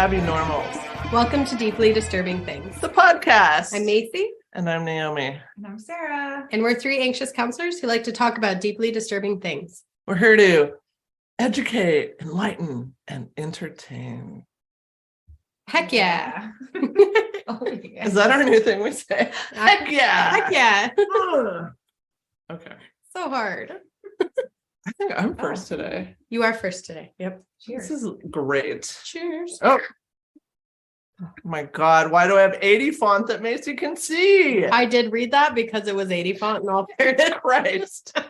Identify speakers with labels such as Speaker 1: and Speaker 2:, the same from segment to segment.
Speaker 1: Abby-normals,
Speaker 2: Welcome to Deeply Disturbing Things.
Speaker 1: the podcast.
Speaker 2: I'm Macy,
Speaker 1: And I'm Naomi.
Speaker 3: And I'm Sarah.
Speaker 2: and we're three anxious counselors who like to talk about deeply disturbing things.
Speaker 1: We're here to educate, enlighten, and entertain.
Speaker 2: Heck yeah.
Speaker 3: Oh, yeah.
Speaker 1: Is that our new thing we say? Heck yeah.
Speaker 2: Heck yeah.
Speaker 1: Okay.
Speaker 2: So hard.
Speaker 1: I think I'm first today.
Speaker 2: You are first today. Yep.
Speaker 3: Cheers.
Speaker 1: This is great.
Speaker 2: Cheers.
Speaker 1: Oh my God. Why do I have 80 font that Macy can see?
Speaker 2: I did read that because it was 80 font and all fairness.
Speaker 1: Christ.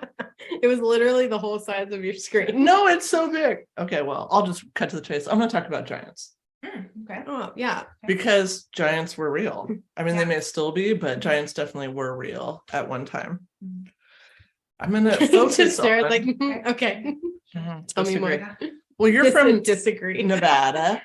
Speaker 2: It was literally the whole size of your screen.
Speaker 1: No, it's so big. Okay, well, I'll just cut to the chase. I'm going to talk about giants.
Speaker 3: Okay.
Speaker 2: Oh, yeah.
Speaker 1: Because giants were real. I mean,
Speaker 3: Yeah.
Speaker 1: they may still be, but giants definitely were real at one time. I'm going to focus
Speaker 2: Just stare
Speaker 1: on...
Speaker 2: like, okay.
Speaker 1: Mhm,
Speaker 2: Tell me
Speaker 1: disagree.
Speaker 2: more.
Speaker 1: Well, you're from
Speaker 2: Disagree.
Speaker 1: Nevada,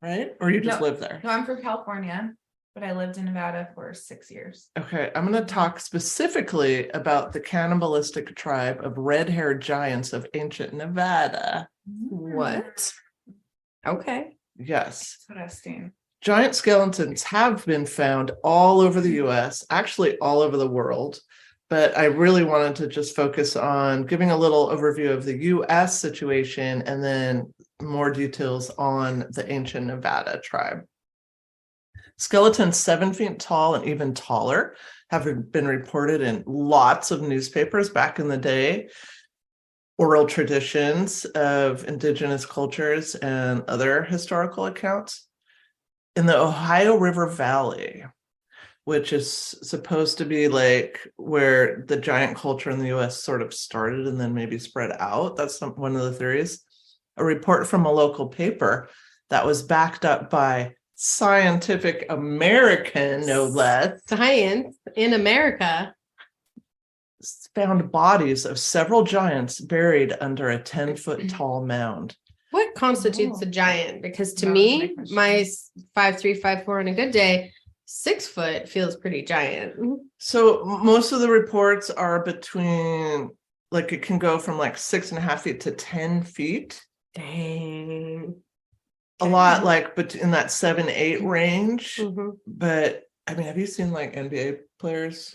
Speaker 1: right? Or you just
Speaker 3: No.
Speaker 1: live there?
Speaker 3: No, I'm from California, but I lived in Nevada for 6 years.
Speaker 1: Okay, I'm going to talk specifically about the cannibalistic tribe of red-haired giants of ancient Nevada.
Speaker 2: What? Okay.
Speaker 1: Yes.
Speaker 3: That's what I was saying.
Speaker 1: Giant skeletons have been found all over the US, actually all over the world, but I really wanted to just focus on giving a little overview of the US situation and then more details on the ancient Nevada tribe. Skeletons 7 feet tall and even taller have been reported in lots of newspapers back in the day. Oral traditions of indigenous cultures and other historical accounts. In the Ohio River Valley, which is supposed to be like where the giant culture in the US sort of started and then maybe spread out. That's one of the theories. A report from a local paper that was backed up by Scientific American, no less,
Speaker 2: Science in America.
Speaker 1: found bodies of several giants buried under a 10-foot tall mound.
Speaker 2: What constitutes a giant? Because to
Speaker 3: That was
Speaker 2: me,
Speaker 3: my
Speaker 2: my 5'3", 5'4" on a good day, 6 foot feels pretty giant.
Speaker 1: So most of the reports are between, like it can go from like 6.5 feet to 10 feet.
Speaker 2: Dang.
Speaker 1: A lot like but in that 7-8 range.
Speaker 2: Mhm.
Speaker 1: But I mean, have you seen like NBA players?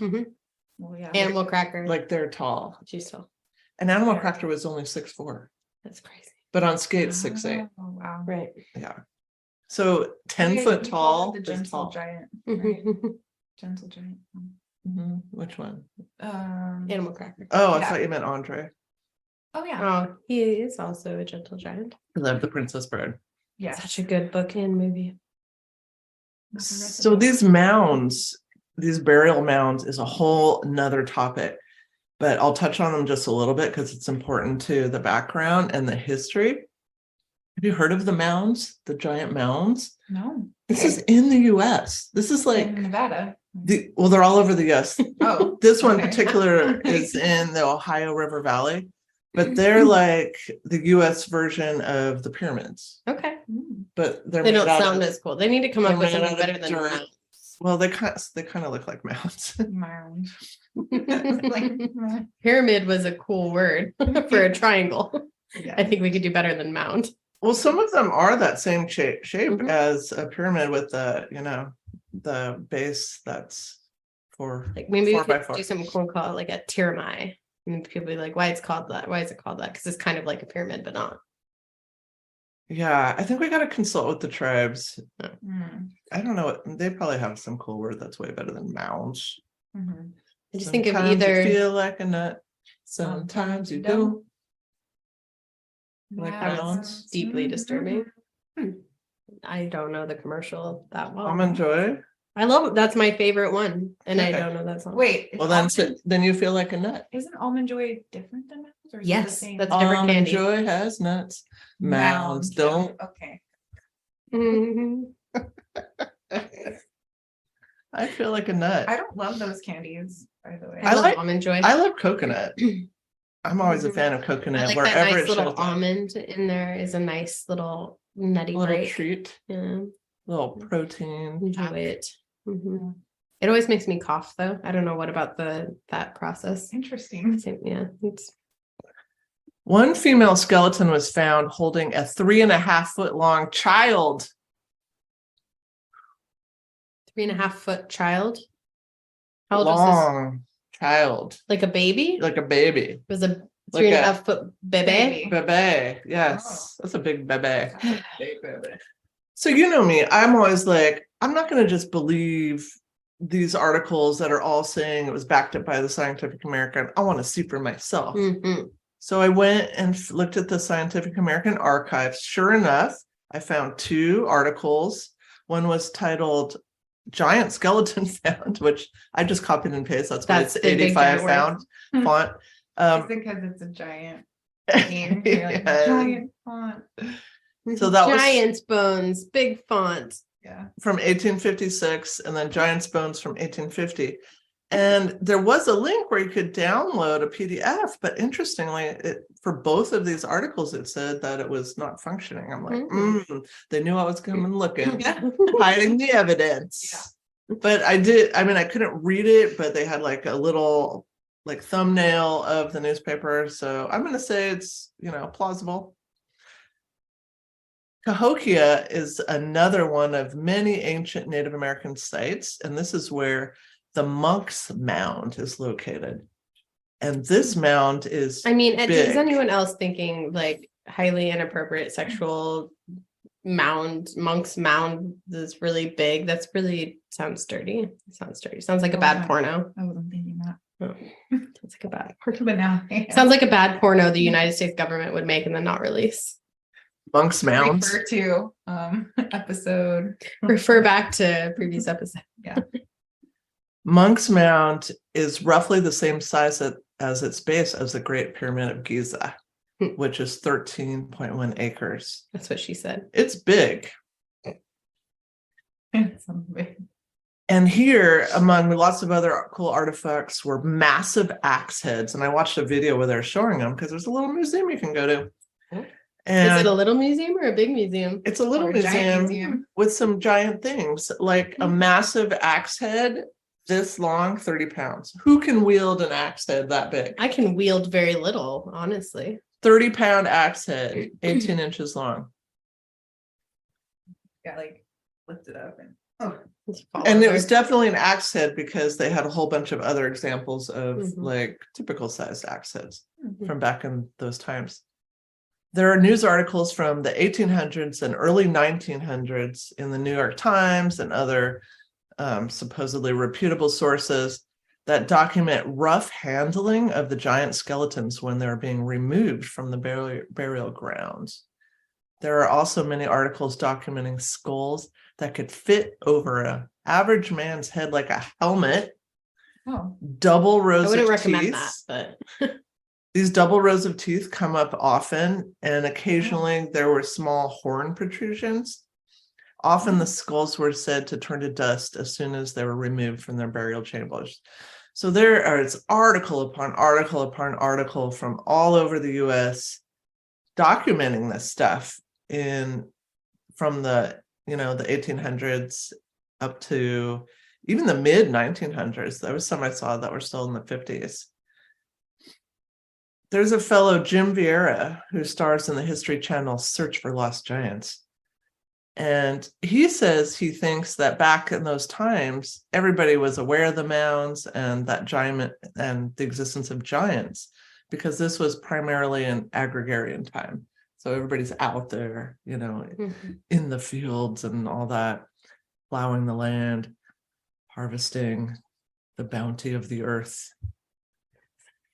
Speaker 3: Well, yeah.
Speaker 2: Animal cracker.
Speaker 1: Like they're tall.
Speaker 2: She's tall.
Speaker 1: And Animal Cracker was only 6'4",
Speaker 2: That's crazy.
Speaker 1: but on skates 6'8".
Speaker 3: Oh, wow.
Speaker 2: Right.
Speaker 1: Yeah. So 10
Speaker 3: Okay,
Speaker 1: foot
Speaker 3: you
Speaker 1: tall
Speaker 3: called it
Speaker 1: is
Speaker 3: the gentle
Speaker 1: tall.
Speaker 3: giant. Right?
Speaker 2: Mhm.
Speaker 3: Gentle giant.
Speaker 1: Mhm. Which one?
Speaker 2: Animal cracker.
Speaker 1: Oh, I
Speaker 3: Yeah.
Speaker 1: thought you meant Andre.
Speaker 3: Oh yeah.
Speaker 2: Oh, he is also a gentle giant.
Speaker 1: I love the Princess Bird.
Speaker 3: Yes.
Speaker 2: Such a good book and movie.
Speaker 1: So these mounds, these burial mounds is a whole nother topic, but I'll touch on them just a little bit because it's important to the background and the history. Have you heard of the mounds, the giant mounds?
Speaker 3: No.
Speaker 1: This is in the US. This is like
Speaker 3: In Nevada.
Speaker 1: well, they're all over the US.
Speaker 3: Oh.
Speaker 1: This one in
Speaker 3: okay.
Speaker 1: particular is in the Ohio River Valley, but they're like the US version of the pyramids.
Speaker 2: Okay.
Speaker 1: But they're
Speaker 2: They
Speaker 1: made
Speaker 2: don't
Speaker 1: out
Speaker 2: sound
Speaker 1: of-
Speaker 2: as cool. They need to come up
Speaker 1: they're
Speaker 2: with
Speaker 1: made
Speaker 2: something
Speaker 1: out of
Speaker 2: better than
Speaker 1: dirt.
Speaker 2: that.
Speaker 1: Well, they kind of look like mounds.
Speaker 3: Mound. Like,
Speaker 2: Pyramid was a cool word for a triangle. I
Speaker 3: yeah.
Speaker 2: think we could do better than mound.
Speaker 1: Well, some of them are that same shape
Speaker 2: Mhm.
Speaker 1: as a pyramid with the base that's for
Speaker 2: Like maybe we
Speaker 1: 4x4.
Speaker 2: could do something cool called like a tirami. And people be like, why it's called that? Why is it called that? Because it's kind of like a pyramid, but not.
Speaker 1: Yeah, I think we got to consult with the tribes.
Speaker 3: Mm.
Speaker 1: I don't know. They probably have some cool word that's way better than mounds.
Speaker 3: Mhm.
Speaker 2: I just think of
Speaker 1: Sometimes you
Speaker 2: either
Speaker 1: feel like a nut. Sometimes you don't. Like
Speaker 3: Yeah,
Speaker 1: mounds?
Speaker 3: sounds-
Speaker 2: deeply
Speaker 3: Mhm.
Speaker 2: disturbing. I don't know the commercial that well.
Speaker 1: I'm enjoy.
Speaker 2: I love it. That's my favorite one. And I
Speaker 1: Okay.
Speaker 2: don't know that song.
Speaker 3: Wait. is
Speaker 1: Well, then
Speaker 3: almond-
Speaker 1: then you feel like a nut.
Speaker 3: Isn't almond joy different than mounds? Or is it the
Speaker 2: Yes,
Speaker 3: same?
Speaker 2: that's different
Speaker 1: Almond
Speaker 2: candy.
Speaker 1: Joy has nuts. Mounds
Speaker 3: Mound.
Speaker 1: don't.
Speaker 3: Okay.
Speaker 2: Mhm.
Speaker 1: I feel like a nut.
Speaker 3: I don't love those candies, by the way.
Speaker 2: I love
Speaker 1: like-
Speaker 2: almond joy.
Speaker 1: I love coconut. I'm always a
Speaker 2: Mhm.
Speaker 1: fan of
Speaker 2: I
Speaker 1: coconut
Speaker 2: like
Speaker 1: wherever
Speaker 2: that nice
Speaker 1: it
Speaker 2: little
Speaker 1: shows up.
Speaker 2: almond in there is a nice little nutty
Speaker 1: Little
Speaker 2: break.
Speaker 1: treat,
Speaker 2: Yeah,
Speaker 1: little protein.
Speaker 2: enjoy it. Mhm.
Speaker 3: Yeah.
Speaker 2: It always makes me cough though. I don't know what about that process.
Speaker 3: Interesting.
Speaker 2: Yeah, it's
Speaker 1: One female skeleton was found holding a 3.5 foot long child
Speaker 2: 3.5-foot child. How old was
Speaker 1: Long child,
Speaker 2: this? Like a baby?
Speaker 1: like a baby.
Speaker 2: It was a
Speaker 1: Like
Speaker 2: 3.5-foot bebe.
Speaker 1: Bebe. Yes, that's a big bebe. So you know me, I'm always like, I'm not going to just believe these articles that are all saying it was backed up by the Scientific American. I want to see for myself. So I went and looked at the Scientific American archives. Sure enough, I found 2 articles. One was titled Giant Skeleton Found, which I just copied and pasted. That's why it's
Speaker 2: the big
Speaker 1: 85
Speaker 2: giant
Speaker 1: found font.
Speaker 3: It's because it's a giant name.
Speaker 1: Yeah.
Speaker 3: Giant font.
Speaker 1: So that was
Speaker 2: Giant's bones, big font.
Speaker 3: Yeah.
Speaker 1: from 1856, and then Giant's Bones from 1850. And there was a link where you could download a PDF, but interestingly, for both of these articles, it said that it was not functioning. I'm like, they knew I was coming looking, hiding the evidence.
Speaker 3: Yeah.
Speaker 1: But I couldn't read it, but they had like a little like thumbnail of the newspaper. So I'm going to say it's, plausible. Cahokia is another one of many ancient Native American sites, and this is where the Monk's Mound is located. And this mound is
Speaker 2: is
Speaker 1: big.
Speaker 2: anyone else thinking like highly inappropriate sexual mound, Monk's Mound is really big? That's really sounds dirty. Sounds like a bad porno.
Speaker 3: I wasn't thinking that.
Speaker 2: Sounds like a bad porno.
Speaker 3: But now
Speaker 2: Sounds like a bad porno the United States government would make and then not release.
Speaker 1: Monk's Mounds.
Speaker 3: Refer to episode.
Speaker 2: Refer back to previous episode.
Speaker 3: Yeah.
Speaker 1: Monk's Mound is roughly the same size as its base as the Great Pyramid of Giza, which is 13.1 acres.
Speaker 2: That's what she said.
Speaker 1: It's big.
Speaker 3: It's so big.
Speaker 1: And here, among lots of other cool artifacts, were massive axe heads. And I watched a video where they're showing them because there's a little museum you can go to. And
Speaker 2: is it a little museum or a big museum?
Speaker 1: It's a little
Speaker 3: Or a giant
Speaker 1: museum with some giant things, like a massive axe head this long, 30 pounds. Who can wield an axe head that big?
Speaker 2: I can wield very little, honestly.
Speaker 1: 30-pound axe head, 18 inches long.
Speaker 3: Got like lifted up and
Speaker 1: And it was definitely an axe head because they had a whole bunch of other examples of like typical sized axe heads from back in those times. There are news articles from the 1800s and early 1900s in the New York Times and other supposedly reputable sources that document rough handling of the giant skeletons when they're being removed from the burial grounds. There are also many articles documenting skulls that could fit over an average man's head like a helmet. Double rows of teeth.
Speaker 2: I wouldn't recommend that, but
Speaker 1: these double rows of teeth come up often, and occasionally there were small horn protrusions. Often the skulls were said to turn to dust as soon as they were removed from their burial chambers. So there is article upon article upon article from all over the US documenting this stuff from the the 1800s up to even the mid 1900s. There was some I saw that were still in the 50s. There's a fellow, Jim Vieira, who stars in the History Channel's Search for Lost Giants. And he says he thinks that back in those times, everybody was aware of the mounds and that giant and the existence of giants, because this was primarily an agrarian time. So everybody's out there, in the fields and all that, plowing the land, harvesting the bounty of the earth.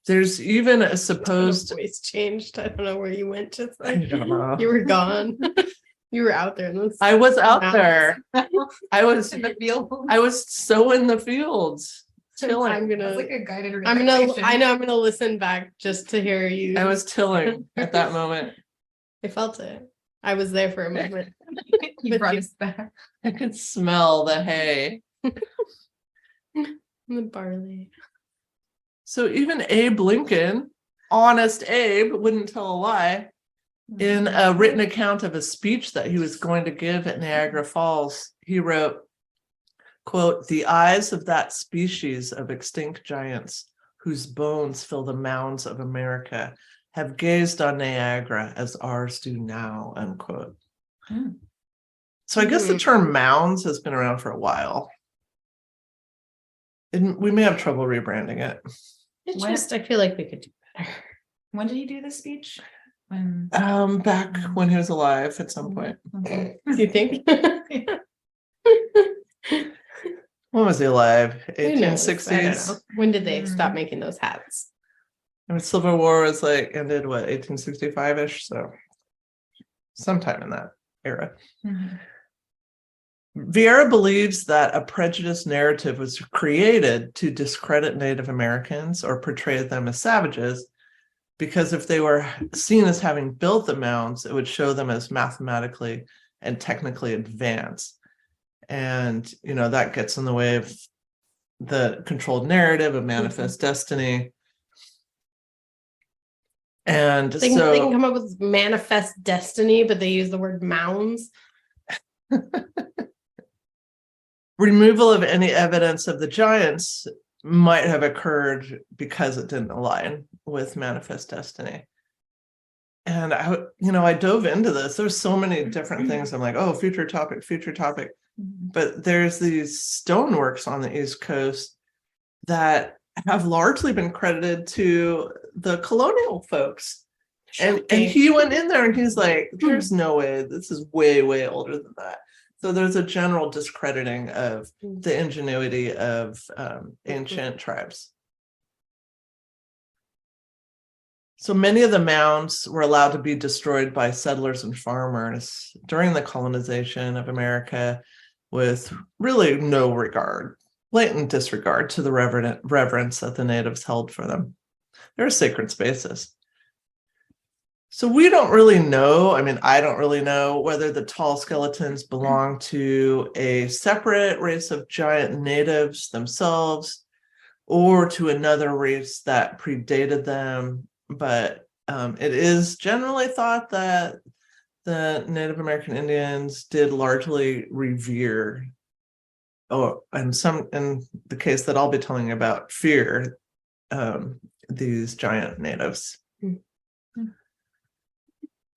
Speaker 1: There's even a supposed
Speaker 2: voice changed. I don't know where you went just
Speaker 1: I don't know.
Speaker 2: You were gone. You were out there.
Speaker 1: I was out there. I was
Speaker 3: in the field.
Speaker 1: I was so in the fields. Tilling.
Speaker 2: I'm
Speaker 3: like a guided
Speaker 2: I'm gonna listen back just to hear you.
Speaker 1: I was tilling at that moment.
Speaker 2: I felt it. I was there for a moment.
Speaker 3: You brought us back.
Speaker 1: I could smell the hay.
Speaker 2: The barley.
Speaker 1: So even Abe Lincoln, honest Abe, wouldn't tell a lie. In a written account of a speech that he was going to give at Niagara Falls, he wrote, quote, "The eyes of that species of extinct giants whose bones fill the mounds of America have gazed on Niagara as ours do now," unquote. So I guess the term mounds has been around for a while. And we may have trouble rebranding it.
Speaker 2: It's
Speaker 3: When-
Speaker 2: just, I feel like we could do better.
Speaker 3: When did he do this speech? When?
Speaker 1: Back when he was alive at some point.
Speaker 3: Okay.
Speaker 2: Do you think?
Speaker 1: When was he alive?
Speaker 2: Who knows? I don't
Speaker 1: 1860s.
Speaker 2: know. When did they stop making those hats?
Speaker 1: I mean, Civil War was like ended what 1865-ish, so sometime in that era.
Speaker 3: Mhm.
Speaker 1: Vieira believes that a prejudiced narrative was created to discredit Native Americans or portray them as savages, because if they were seen as having built the mounds, it would show them as mathematically and technically advanced. And, that gets in the way of the controlled narrative of manifest destiny. And
Speaker 2: They can come up with manifest destiny, but they use the word mounds.
Speaker 1: removal of any evidence of the giants might have occurred because it didn't align with manifest destiny. And I dove into this. There's so many different things. I'm like, oh, future topic. But there's these stoneworks on the East Coast that have largely been credited to the colonial folks. And he went in there and he's like, there's no way, this is way, way older than that. So there's a general discrediting of the ingenuity of ancient tribes. So many of the mounds were allowed to be destroyed by settlers and farmers during the colonization of America with really no regard, blatant disregard to the reverence that the natives held for them. They're sacred spaces. So we don't really know, I don't really know whether the tall skeletons belong to a separate race of giant natives themselves or to another race that predated them. But it is generally thought that the Native American Indians did largely revere, and some, in the case that I'll be telling you about, fear these giant natives.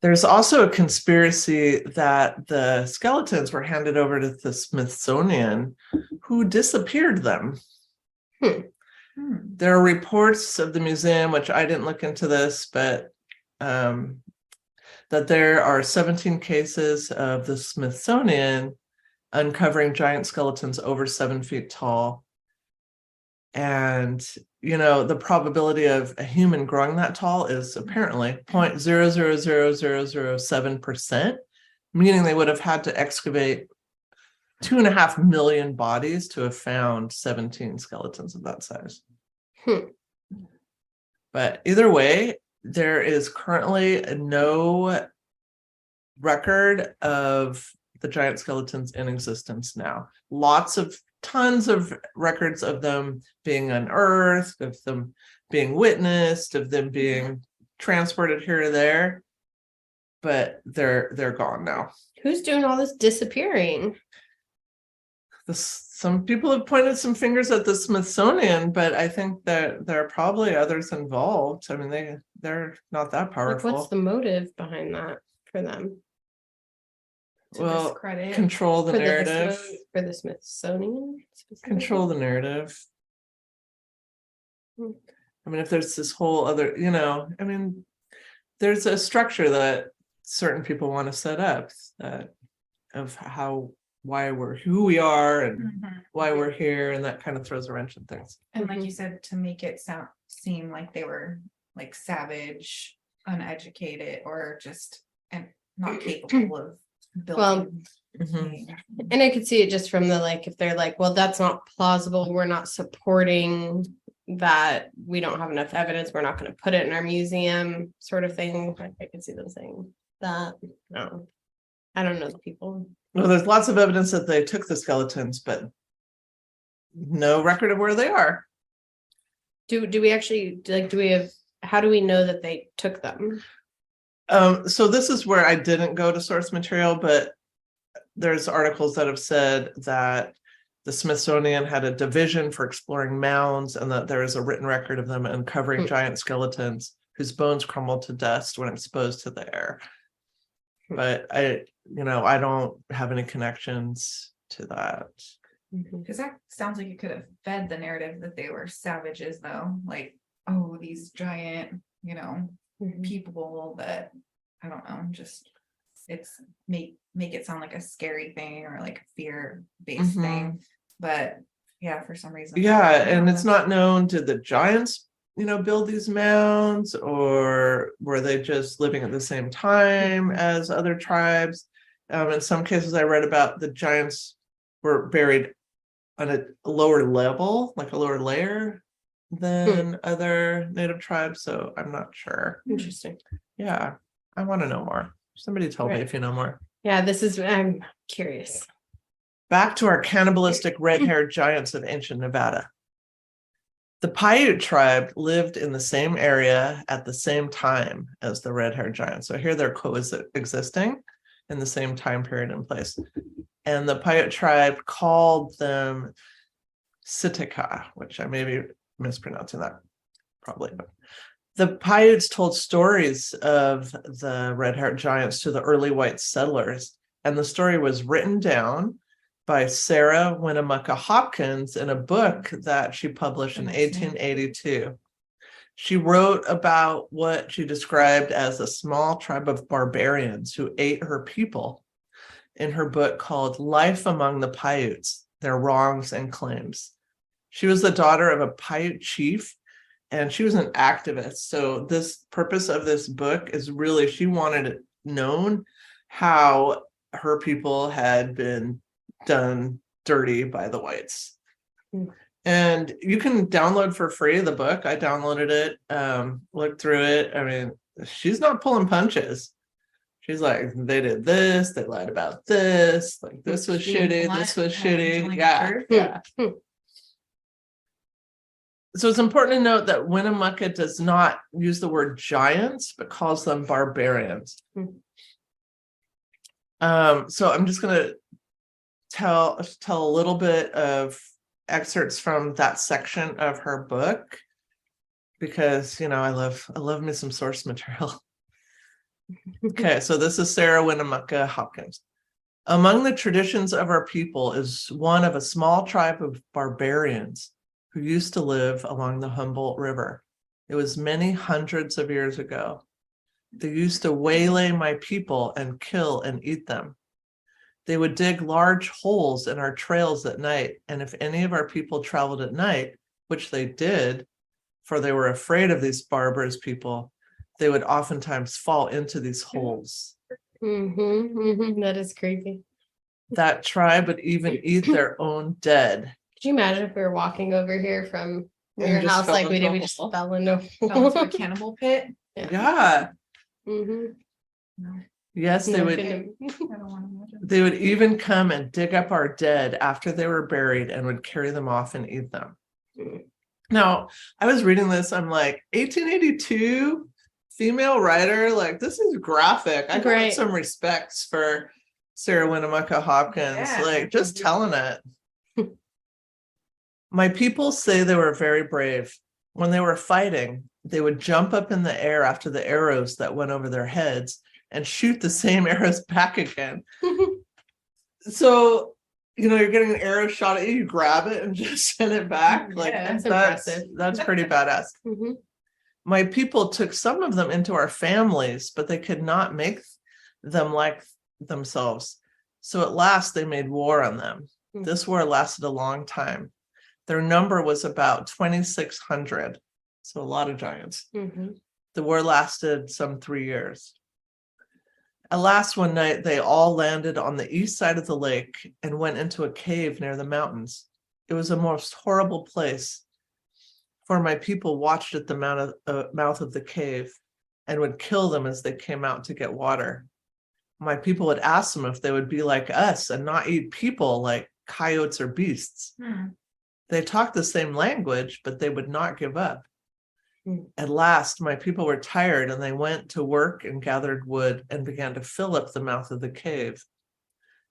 Speaker 1: There's also a conspiracy that the skeletons were handed over to the Smithsonian, who disappeared them. There are reports of the museum, which I didn't look into this, but that there are 17 cases of the Smithsonian uncovering giant skeletons over 7 feet tall. And, the probability of a human growing that tall is apparently 0.000007%, meaning they would have had to excavate 2.5 million bodies to have found 17 skeletons of that size. But either way, there is currently no record of the giant skeletons in existence now. Tons of records of them being unearthed, of them being witnessed, of them being transported here or there, but they're gone now.
Speaker 2: Who's doing all this disappearing?
Speaker 1: Some people have pointed some fingers at the Smithsonian, but I think that there are probably others involved. They're not that powerful.
Speaker 2: What's the motive behind that for them?
Speaker 3: To discredit.
Speaker 1: Control the narrative.
Speaker 2: For the Smithsonian?
Speaker 1: Control the narrative. If there's this whole other, there's a structure that certain people want to set up of why we're who we are and why we're here, and that kind of throws a wrench in things.
Speaker 3: And like you said, to make it seem like they were like savage, uneducated, or just not capable of building.
Speaker 2: And I could see it just from the if they're like, well, that's not plausible, we're not supporting that, we don't have enough evidence, we're not going to put it in our museum, sort of thing. I could see them saying that. No, I don't know the people.
Speaker 1: Well, there's lots of evidence that they took the skeletons, but no record of where they are.
Speaker 2: Do we actually how do we know that they took them?
Speaker 1: So this is where I didn't go to source material, but there's articles that have said that the Smithsonian had a division for exploring mounds, and that there is a written record of them uncovering giant skeletons whose bones crumbled to dust when exposed to the air. But I don't have any connections to that.
Speaker 2: Mhm.
Speaker 3: Because that sounds like it could have fed the narrative that they were savages, though. Like, oh, these giant,
Speaker 2: Mhm.
Speaker 3: people that I don't know, just it's make it sound like a scary thing or like a fear-based
Speaker 1: Mhm.
Speaker 3: thing. But yeah, for some reason.
Speaker 1: Yeah,
Speaker 3: I don't
Speaker 1: and
Speaker 3: know,
Speaker 1: it's not known, did the giants, build these mounds, or were they just living at the same time as other tribes? In some cases I read about the giants were buried on a lower level, like a lower layer than other native tribes, so I'm not sure.
Speaker 2: Interesting.
Speaker 1: Yeah, I want to know more. Somebody tell me
Speaker 2: Right.
Speaker 1: if you know more.
Speaker 2: Yeah, I'm curious.
Speaker 1: Back to our cannibalistic red-haired giants of ancient Nevada. The Paiute tribe lived in the same area at the same time as the red-haired giants. So here they're coexisting in the same time period and place. And the Paiute tribe called them Sitka, which I may be mispronouncing that, probably. The Paiutes told stories of the red-haired giants to the early white settlers, and the story was written down by Sarah Winnemucca Hopkins in a book that she published in 1882. She wrote about what she described as a small tribe of barbarians who ate her people in her book called Life Among the Paiutes, Their Wrongs and Claims. She was the daughter of a Paiute chief, and she was an activist. So this purpose of this book is really, she wanted it known how her people had been done dirty by the whites. And you can download for free the book. I downloaded it, looked through it. I mean, she's not pulling punches. She's like, they did this, they lied about this, like this was shitty, this was shitty. Yeah. So it's important to note that Winnemucca does not use the word giants, but calls them barbarians. So I'm just going to tell a little bit of excerpts from that section of her book, because I love me some source material. Okay, so this is Sarah Winnemucca Hopkins. Among the traditions of our people is one of a small tribe of barbarians who used to live along the Humboldt River. It was many hundreds of years ago. They used to waylay my people and kill and eat them. They would dig large holes in our trails at night, and if any of our people traveled at night, which they did, for they were afraid of these barbarous people, they would oftentimes fall into these holes.
Speaker 2: That is creepy.
Speaker 1: That tribe would even eat their own dead.
Speaker 2: Could you imagine if we were walking over here from
Speaker 1: And
Speaker 2: your
Speaker 1: just
Speaker 2: house
Speaker 1: fell
Speaker 2: like we
Speaker 1: into
Speaker 2: did,
Speaker 1: a
Speaker 2: we just
Speaker 1: hole.
Speaker 2: fell into
Speaker 3: Fell into a cannibal pit.
Speaker 1: Yeah.
Speaker 2: No,
Speaker 1: Yes, they would.
Speaker 3: I don't want to imagine.
Speaker 1: They would even come and dig up our dead after they were buried and would carry them off and eat them. Now, I was reading this, I'm like, 1882, female writer, like this is graphic. I got some respects for Sarah Winnemucca Hopkins, like just telling it. My people say they were very brave. When they were fighting, they would jump up in the air after the arrows that went over their heads and shoot the same arrows back again. So, you're getting an arrow shot at you, you grab it and just send it back. Like
Speaker 2: that's impressive.
Speaker 1: That's pretty badass. My people took some of them into our families, but they could not make them like themselves. So at last they made war on them. This war lasted a long time. Their number was about 2,600. So a lot of giants. The war lasted some 3 years. At last, one night, they all landed on the east side of the lake and went into a cave near the mountains. It was a most horrible place, for my people watched at the mouth of the cave and would kill them as they came out to get water. My people would ask them if they would be like us and not eat people like coyotes or beasts. They talked the same language, but they would not give up. At last, my people were tired and they went to work and gathered wood and began to fill up the mouth of the cave.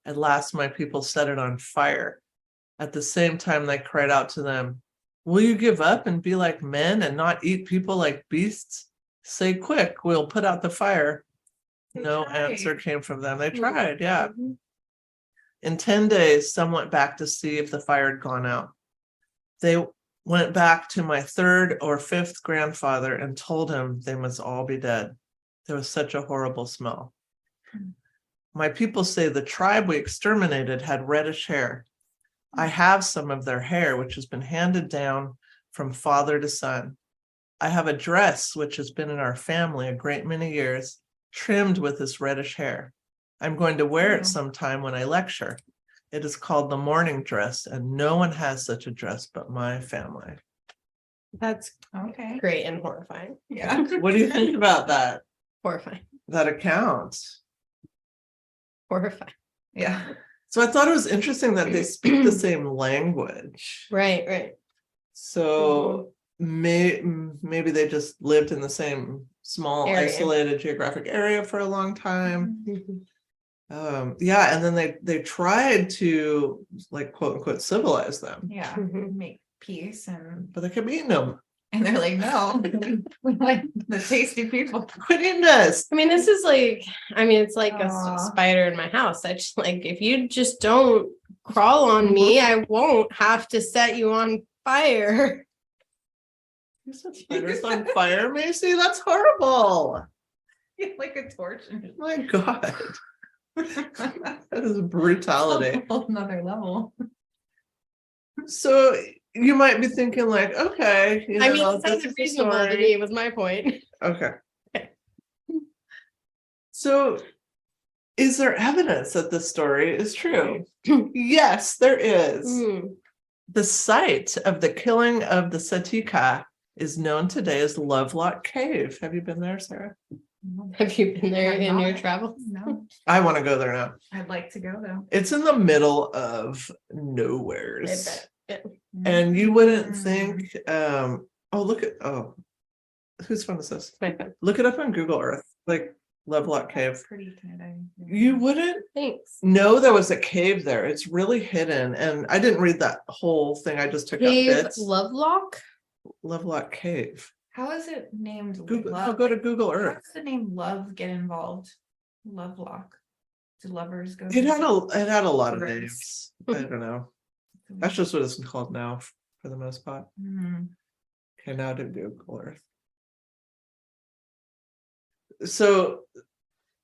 Speaker 1: At last, my people set it on fire. At the same time, they cried out to them, "Will you give up and be like men and not eat people like beasts? Say quick, we'll put out the fire." No answer came from them. They tried, yeah. In 10 days, some went back to see if the fire had gone out. They went back to my third or fifth grandfather and told him they must all be dead. There was such a horrible smell. My people say the tribe we exterminated had reddish hair. I have some of their hair, which has been handed down from father to son. I have a dress which has been in our family a great many years, trimmed with this reddish hair. I'm going to wear it sometime when I lecture. It is called the mourning dress, and no one has such a dress but my family.
Speaker 2: That's
Speaker 3: Okay.
Speaker 2: great and horrifying.
Speaker 3: Yeah.
Speaker 1: What do you think about that?
Speaker 2: Horrifying.
Speaker 1: That account?
Speaker 2: Horrifying.
Speaker 3: Yeah.
Speaker 1: So I thought it was interesting that they speak the same language.
Speaker 2: Right.
Speaker 1: So maybe they just lived in the same small,
Speaker 2: Area.
Speaker 1: isolated geographic area for a long time.
Speaker 2: Mhm.
Speaker 1: Yeah, and then they tried to, like, quote unquote civilize them,
Speaker 3: Yeah.
Speaker 2: Mhm.
Speaker 3: Make peace
Speaker 1: but they kept eating them.
Speaker 3: and they're like, no, we like the tasty people.
Speaker 1: Quit eating us.
Speaker 2: I mean, this is like, it's like a
Speaker 3: Aw.
Speaker 2: spider in my house. I just like, if you just don't crawl on me, I won't have to set you on fire.
Speaker 1: You said spiders on fire, Macy? That's horrible.
Speaker 3: Like a torch.
Speaker 1: My God. That is brutality.
Speaker 3: Whole another level.
Speaker 1: So you might be thinking, like, okay,
Speaker 2: It
Speaker 1: this
Speaker 2: sounded
Speaker 1: is the
Speaker 2: reasonable to
Speaker 1: story.
Speaker 2: me, was my point.
Speaker 1: Okay. So is there evidence that this story is true? Yes, there is.
Speaker 2: Hmm.
Speaker 1: The site of the killing of the Satika is known today as Lovelock Cave. Have you been there, Sarah?
Speaker 2: Have you been there
Speaker 3: I'm
Speaker 2: in your
Speaker 3: not.
Speaker 2: travels?
Speaker 3: No,
Speaker 1: I want to go there now.
Speaker 3: I'd like to go though.
Speaker 1: It's in the middle of
Speaker 2: I
Speaker 1: nowheres.
Speaker 2: bet. Yeah.
Speaker 1: And you wouldn't
Speaker 3: Mm.
Speaker 1: think, whose phone is this?
Speaker 2: My phone.
Speaker 1: Look it up on Google Earth, like Lovelock Cave.
Speaker 3: That's pretty good.
Speaker 1: You wouldn't
Speaker 2: Thanks.
Speaker 1: know there was a cave there. It's really hidden. And I didn't read that whole thing. I just took out
Speaker 2: Cave
Speaker 1: bits.
Speaker 2: Lovelock?
Speaker 1: Lovelock Cave.
Speaker 3: How is it named?
Speaker 1: Google,
Speaker 3: Love?
Speaker 1: I'll go to Google
Speaker 3: How
Speaker 1: Earth.
Speaker 3: does the name Love get involved? Lovelock. Do lovers go?
Speaker 1: It had a lot of
Speaker 3: Right.
Speaker 1: names. I don't know. That's just what it's called now for the most part.
Speaker 3: Mhm.
Speaker 1: Okay, now to Google Earth. So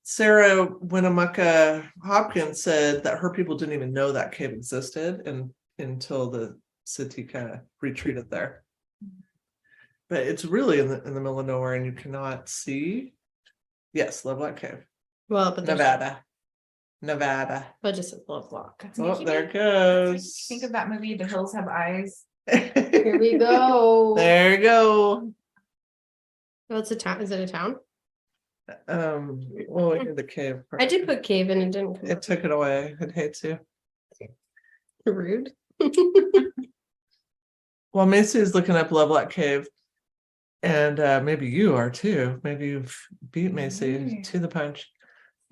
Speaker 1: Sarah Winnemucca Hopkins said that her people didn't even know that cave existed until the Sitka retreated there. But it's really in the middle of nowhere, and you cannot see. Yes, Lovelock Cave,
Speaker 2: Well, but there's
Speaker 1: Nevada.
Speaker 2: but just Lovelock.
Speaker 1: Oh, there it
Speaker 3: Think
Speaker 1: goes.
Speaker 3: of that movie, The Hills Have Eyes.
Speaker 2: Here we go.
Speaker 1: There you go.
Speaker 2: Well, it's a town. Is it a town?
Speaker 1: Well, we did the cave.
Speaker 2: I did put cave in and didn't come
Speaker 1: It took it away. I'd hate to.
Speaker 2: up. Rude.
Speaker 1: Well, Macy is looking up Lovelock Cave, and maybe you are too. Maybe you've beat Macy
Speaker 3: Right.
Speaker 1: to the punch.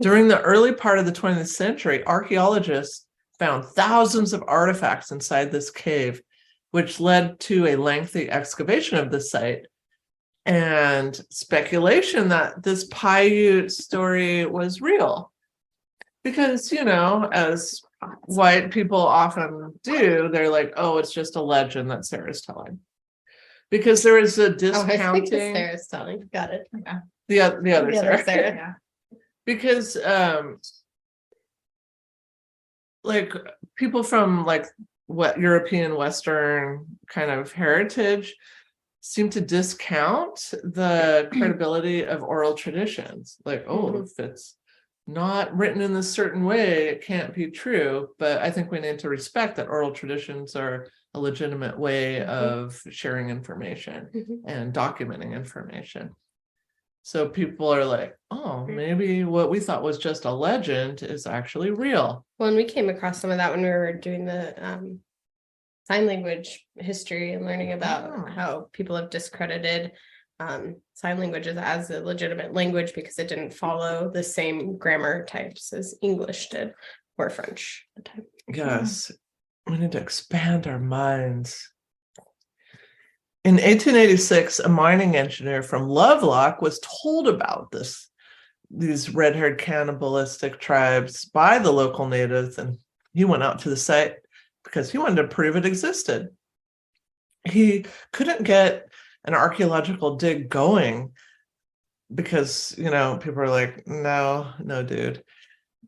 Speaker 1: During the early part of the 20th century, archaeologists found thousands of artifacts inside this cave, which led to a lengthy excavation of the site and speculation that this Paiute story was real. Because, as white people often do, they're like, oh, it's just a legend that Sarah's telling. Because there is a
Speaker 2: Oh, I think
Speaker 1: discounting.
Speaker 2: Sarah's telling. Got it.
Speaker 3: Yeah.
Speaker 1: The other
Speaker 2: The other
Speaker 1: Sarah.
Speaker 2: Sarah.
Speaker 3: Yeah.
Speaker 1: Because like people from like what European Western kind of heritage seem to discount the credibility of oral traditions. Like, oh, if it's not written in this certain way, it can't be true. But I think we need to respect that oral traditions are a legitimate way of sharing information and documenting information. So people are like, oh, maybe what we thought was just a legend is actually real.
Speaker 2: Well, and we came across some of that when we were doing the sign language history and learning about how people have discredited sign languages as a legitimate language because it didn't follow the same grammar types as English did or French at the time.
Speaker 1: Yes, we need to expand our minds. In 1886, a mining engineer from Lovelock was told about these red-haired cannibalistic tribes by the local natives, and He went out to the site because he wanted to prove it existed. He couldn't get an archaeological dig going because, people are like, no, dude.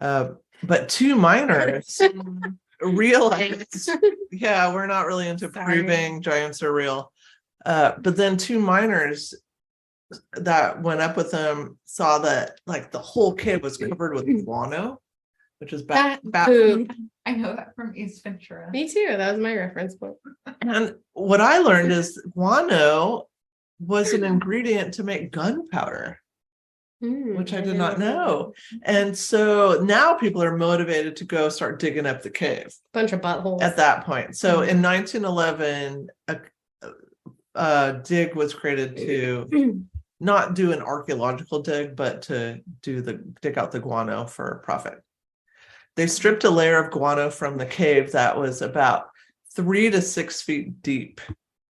Speaker 1: But two miners realized, yeah, we're not really into proving giants are real. But then two miners that went up with them saw that like the whole cave was covered with guano, which is bat poop.
Speaker 3: I know that from East Ventura.
Speaker 2: Me too. That was my reference point.
Speaker 1: And what I learned is guano was an ingredient to make gunpowder, which I did not know. And so now people are motivated to go start digging up the cave.
Speaker 2: Bunch of buttholes.
Speaker 1: At that point. So in 1911, a dig was created to not do an archaeological dig, but to dig out the guano for profit. They stripped a layer of guano from the cave that was about 3 to 6 feet deep.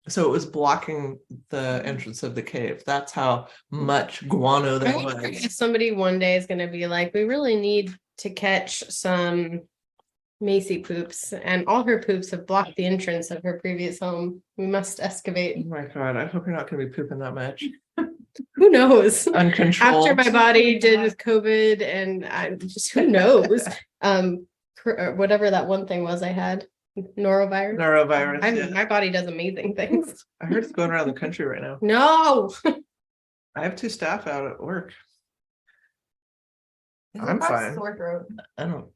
Speaker 1: So it was blocking the entrance of the cave. That's how much guano there was.
Speaker 2: Somebody one day is going to be like, we really need to catch some Macy poops, and all her poops have blocked the entrance of her previous home. We must excavate.
Speaker 1: Oh my God, I hope you're not going to be pooping that much.
Speaker 2: Who knows?
Speaker 1: Uncontrolled.
Speaker 2: After my body did with COVID, and I just, who knows? Whatever that one thing was I had. Norovirus. My body does amazing things.
Speaker 1: I heard it's going around the country right now.
Speaker 2: No.
Speaker 1: I have 2 staff out at work.
Speaker 3: I'm fine. Sore throat.
Speaker 1: I don't.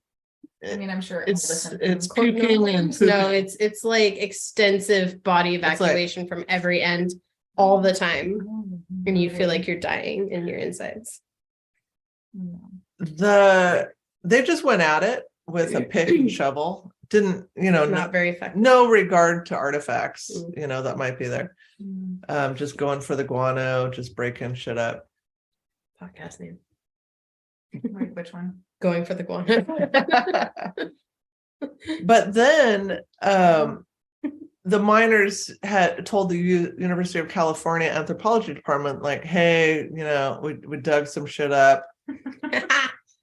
Speaker 3: I mean, I'm sure
Speaker 1: it's puking and pooping.
Speaker 2: No, it's like extensive body evacuation from every end all the time, and you feel like you're dying in your insides.
Speaker 1: They just went at it with a pick and shovel. Didn't,
Speaker 2: not very effective.
Speaker 1: No regard to artifacts, that might be there. Just going for the guano, just breaking shit up.
Speaker 2: Podcast name.
Speaker 3: Wait, which one?
Speaker 2: Going for the guano.
Speaker 1: But then the miners had told the University of California anthropology department, like, hey, we dug some shit up.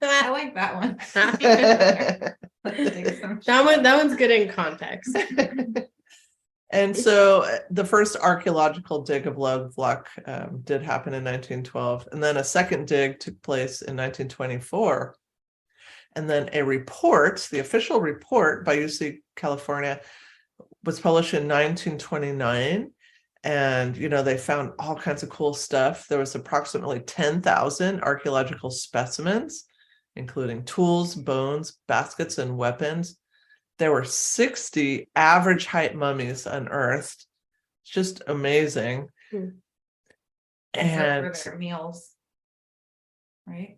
Speaker 3: I like that one.
Speaker 2: that one's good in context.
Speaker 1: And so the first archaeological dig of Lovelock did happen in 1912. And then a second dig took place in 1924. And then the official report by UC California was published in 1929. And, they found all kinds of cool stuff. There was approximately 10,000 archaeological specimens, including tools, bones, baskets, and weapons. There were 60 average height mummies unearthed. It's just amazing. And
Speaker 3: for their meals, right?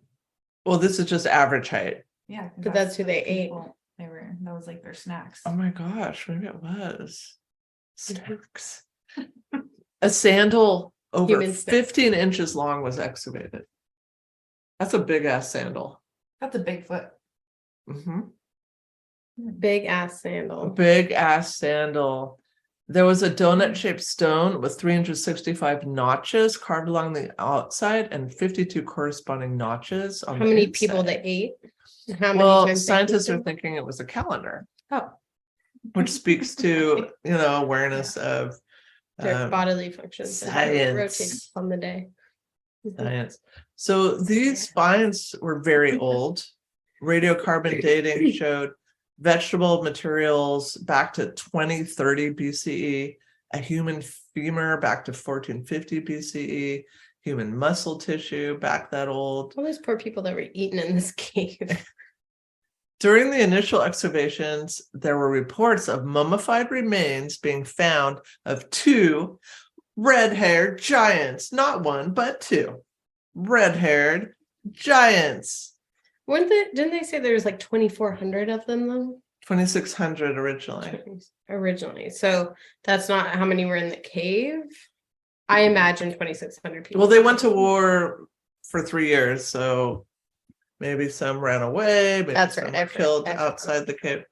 Speaker 1: Well, this is just average height.
Speaker 3: Yeah,
Speaker 2: but that's who they ate.
Speaker 3: That was like their snacks.
Speaker 1: Oh my gosh, maybe it was snacks. A sandal over 15 inches long was excavated. That's a big ass sandal.
Speaker 3: That's a Bigfoot.
Speaker 2: Big ass sandal.
Speaker 1: Big ass sandal. There was a donut shaped stone with 365 notches carved along the outside and 52 corresponding notches on
Speaker 2: how many people they ate?
Speaker 1: Scientists are thinking it was a calendar.
Speaker 2: Oh.
Speaker 1: Which speaks to, awareness of
Speaker 2: their bodily functions.
Speaker 1: Science.
Speaker 2: Rotates on the day.
Speaker 1: Science. So these finds were very old. Radiocarbon dating showed vegetable materials back to 2030 BCE, a human femur back to 1450 BCE, human muscle tissue back that old.
Speaker 2: All those poor people that were eaten in this cave.
Speaker 1: During the initial excavations, there were reports of mummified remains being found of 2 red-haired giants, not 1, but 2 red-haired giants.
Speaker 2: Didn't they say there was like 2,400 of them though?
Speaker 1: 2,600 originally.
Speaker 2: So that's not how many were in the cave. I imagine 2,600 people.
Speaker 1: Well, they went to war for 3 years, so maybe some ran away. Maybe
Speaker 2: that's
Speaker 1: some
Speaker 2: right.
Speaker 1: were killed outside the cave.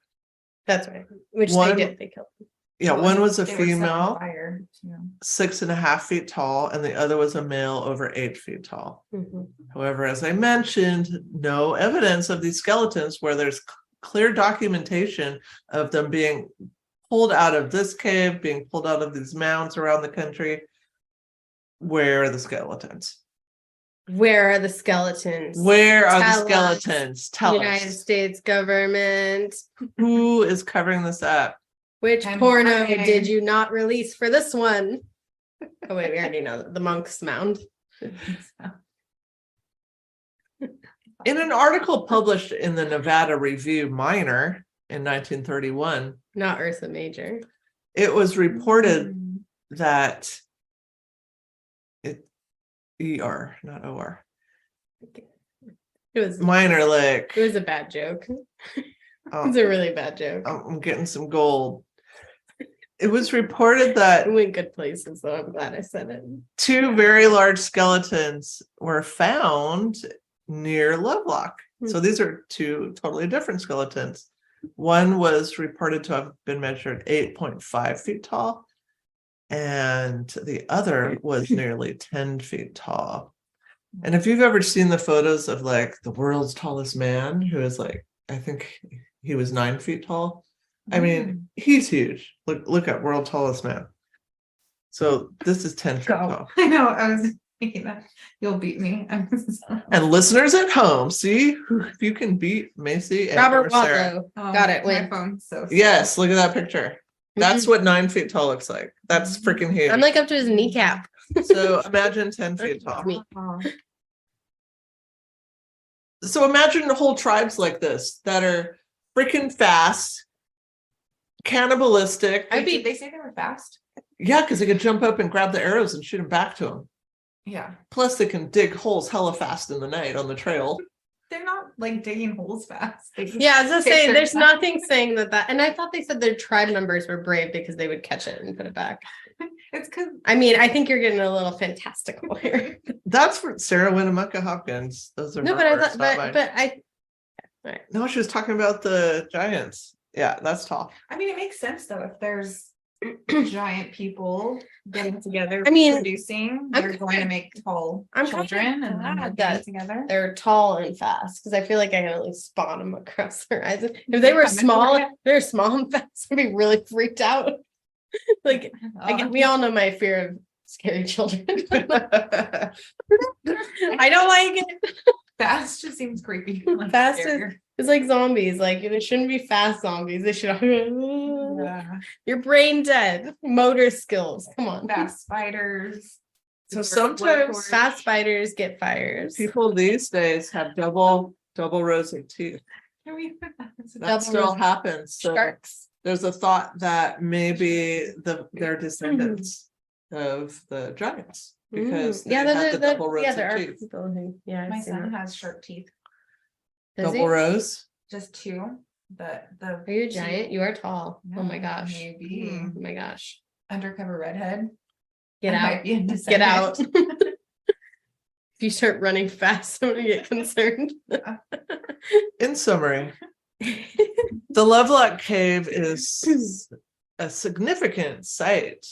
Speaker 2: That's right. Which they did. They killed them.
Speaker 1: Yeah, one was a female, 6.5 feet tall, and the other was a male over 8 feet tall. However, as I mentioned, no evidence of these skeletons where there's clear documentation of them being pulled out of this cave, being pulled out of these mounds around the country. Where are the skeletons?
Speaker 2: Where are the skeletons?
Speaker 1: Where are the
Speaker 2: Tell us.
Speaker 1: skeletons? Tell
Speaker 2: United
Speaker 1: us.
Speaker 2: States government.
Speaker 1: Who is covering this up?
Speaker 2: Which
Speaker 3: And
Speaker 2: porno
Speaker 3: why?
Speaker 2: did you not release for this one? Oh wait, we already know the monk's mound.
Speaker 1: In an article published in the Nevada Review Minor in 1931,
Speaker 2: Not Ursa Major.
Speaker 1: it was reported that ER, not OR.
Speaker 2: It was
Speaker 1: Minor lick.
Speaker 2: It was a bad joke.
Speaker 1: Oh,
Speaker 2: It's a really bad joke.
Speaker 1: I'm getting some gold. It was reported that
Speaker 2: It went good places, so I'm glad I said it.
Speaker 1: 2 very large skeletons were found near Lovelock. So these are 2 totally different skeletons. One was reported to have been measured 8.5 feet tall, and the other was nearly 10 feet tall. And if you've ever seen the photos of like the world's tallest man, who is like, I think he was 9 feet tall. I mean, he's huge. Look at world tallest man. So this is 10 feet tall.
Speaker 3: I know. I was thinking that you'll beat me.
Speaker 1: And listeners at home, see if you can beat Macy and
Speaker 2: Robert
Speaker 1: Sarah.
Speaker 2: Wadlow. Got it.
Speaker 3: My
Speaker 2: Win.
Speaker 3: phone's so
Speaker 1: Yes, look at that picture. That's what 9 feet tall looks like. That's freaking huge.
Speaker 2: I'm like up to his kneecap.
Speaker 1: So imagine 10 feet tall.
Speaker 2: Me.
Speaker 1: So imagine whole tribes like this that are freaking fast, cannibalistic.
Speaker 3: Did they say they were fast?
Speaker 1: Yeah, because they could jump up and grab the arrows and shoot them back to them.
Speaker 3: Yeah.
Speaker 1: Plus, they can dig holes hella fast in the night on the trail.
Speaker 3: They're not like digging holes fast.
Speaker 2: Yeah, I was just saying, there's
Speaker 3: not.
Speaker 2: nothing saying that, and I thought they said their tribe members were brave because they would catch it and put it back.
Speaker 3: It's because
Speaker 2: I mean, I think you're getting a little fantastical here.
Speaker 1: That's for Sarah Winnemucca Hopkins. Those are
Speaker 2: No,
Speaker 1: her
Speaker 2: but I
Speaker 1: words,
Speaker 2: thought,
Speaker 1: not mine.
Speaker 2: but I.
Speaker 1: No, she was talking about the giants. Yeah, that's tall.
Speaker 3: I mean, it makes sense though if there's giant people getting together.
Speaker 2: I mean,
Speaker 3: producing,
Speaker 2: I'm
Speaker 3: they're going to make tall
Speaker 2: I'm
Speaker 3: children, and then
Speaker 2: glad
Speaker 3: they're
Speaker 2: that
Speaker 3: getting together.
Speaker 2: They're tall and fast because I feel like I can at least spot them across the horizon. If they were small, they're small and fast, I'd be really freaked out. Like, we all know my fear of scary children. I don't like it.
Speaker 3: Fast just seems creepy. Like,
Speaker 2: Fast
Speaker 3: scarier.
Speaker 2: It's like zombies. Like, it shouldn't be fast zombies. They should.
Speaker 3: Yeah.
Speaker 2: You're brain dead. Motor skills. Come on.
Speaker 3: Fast spiders.
Speaker 1: So sometimes
Speaker 2: Fast spiders get fires.
Speaker 1: people these days have double rows of teeth.
Speaker 3: Can we put that?
Speaker 1: That
Speaker 2: Double
Speaker 1: still
Speaker 2: rows of
Speaker 1: happens. So
Speaker 2: Sharks.
Speaker 1: there's a thought that maybe they're descendants of the giants because they had the double rows
Speaker 2: there
Speaker 1: of
Speaker 2: are
Speaker 1: teeth.
Speaker 2: people who, yeah,
Speaker 3: My
Speaker 2: I've seen
Speaker 3: son
Speaker 2: that.
Speaker 3: has sharp teeth.
Speaker 2: Does he?
Speaker 1: Double rows.
Speaker 3: Just 2. But the
Speaker 2: Are you a giant? You are tall. Oh my
Speaker 3: Yeah,
Speaker 2: gosh.
Speaker 3: maybe.
Speaker 2: Oh my gosh.
Speaker 3: undercover redhead.
Speaker 2: Get
Speaker 3: I
Speaker 2: out.
Speaker 3: might be a
Speaker 2: Get out.
Speaker 3: descendant.
Speaker 2: If you start running fast, I'm gonna get concerned.
Speaker 1: In summary, the Lovelock Cave is a significant site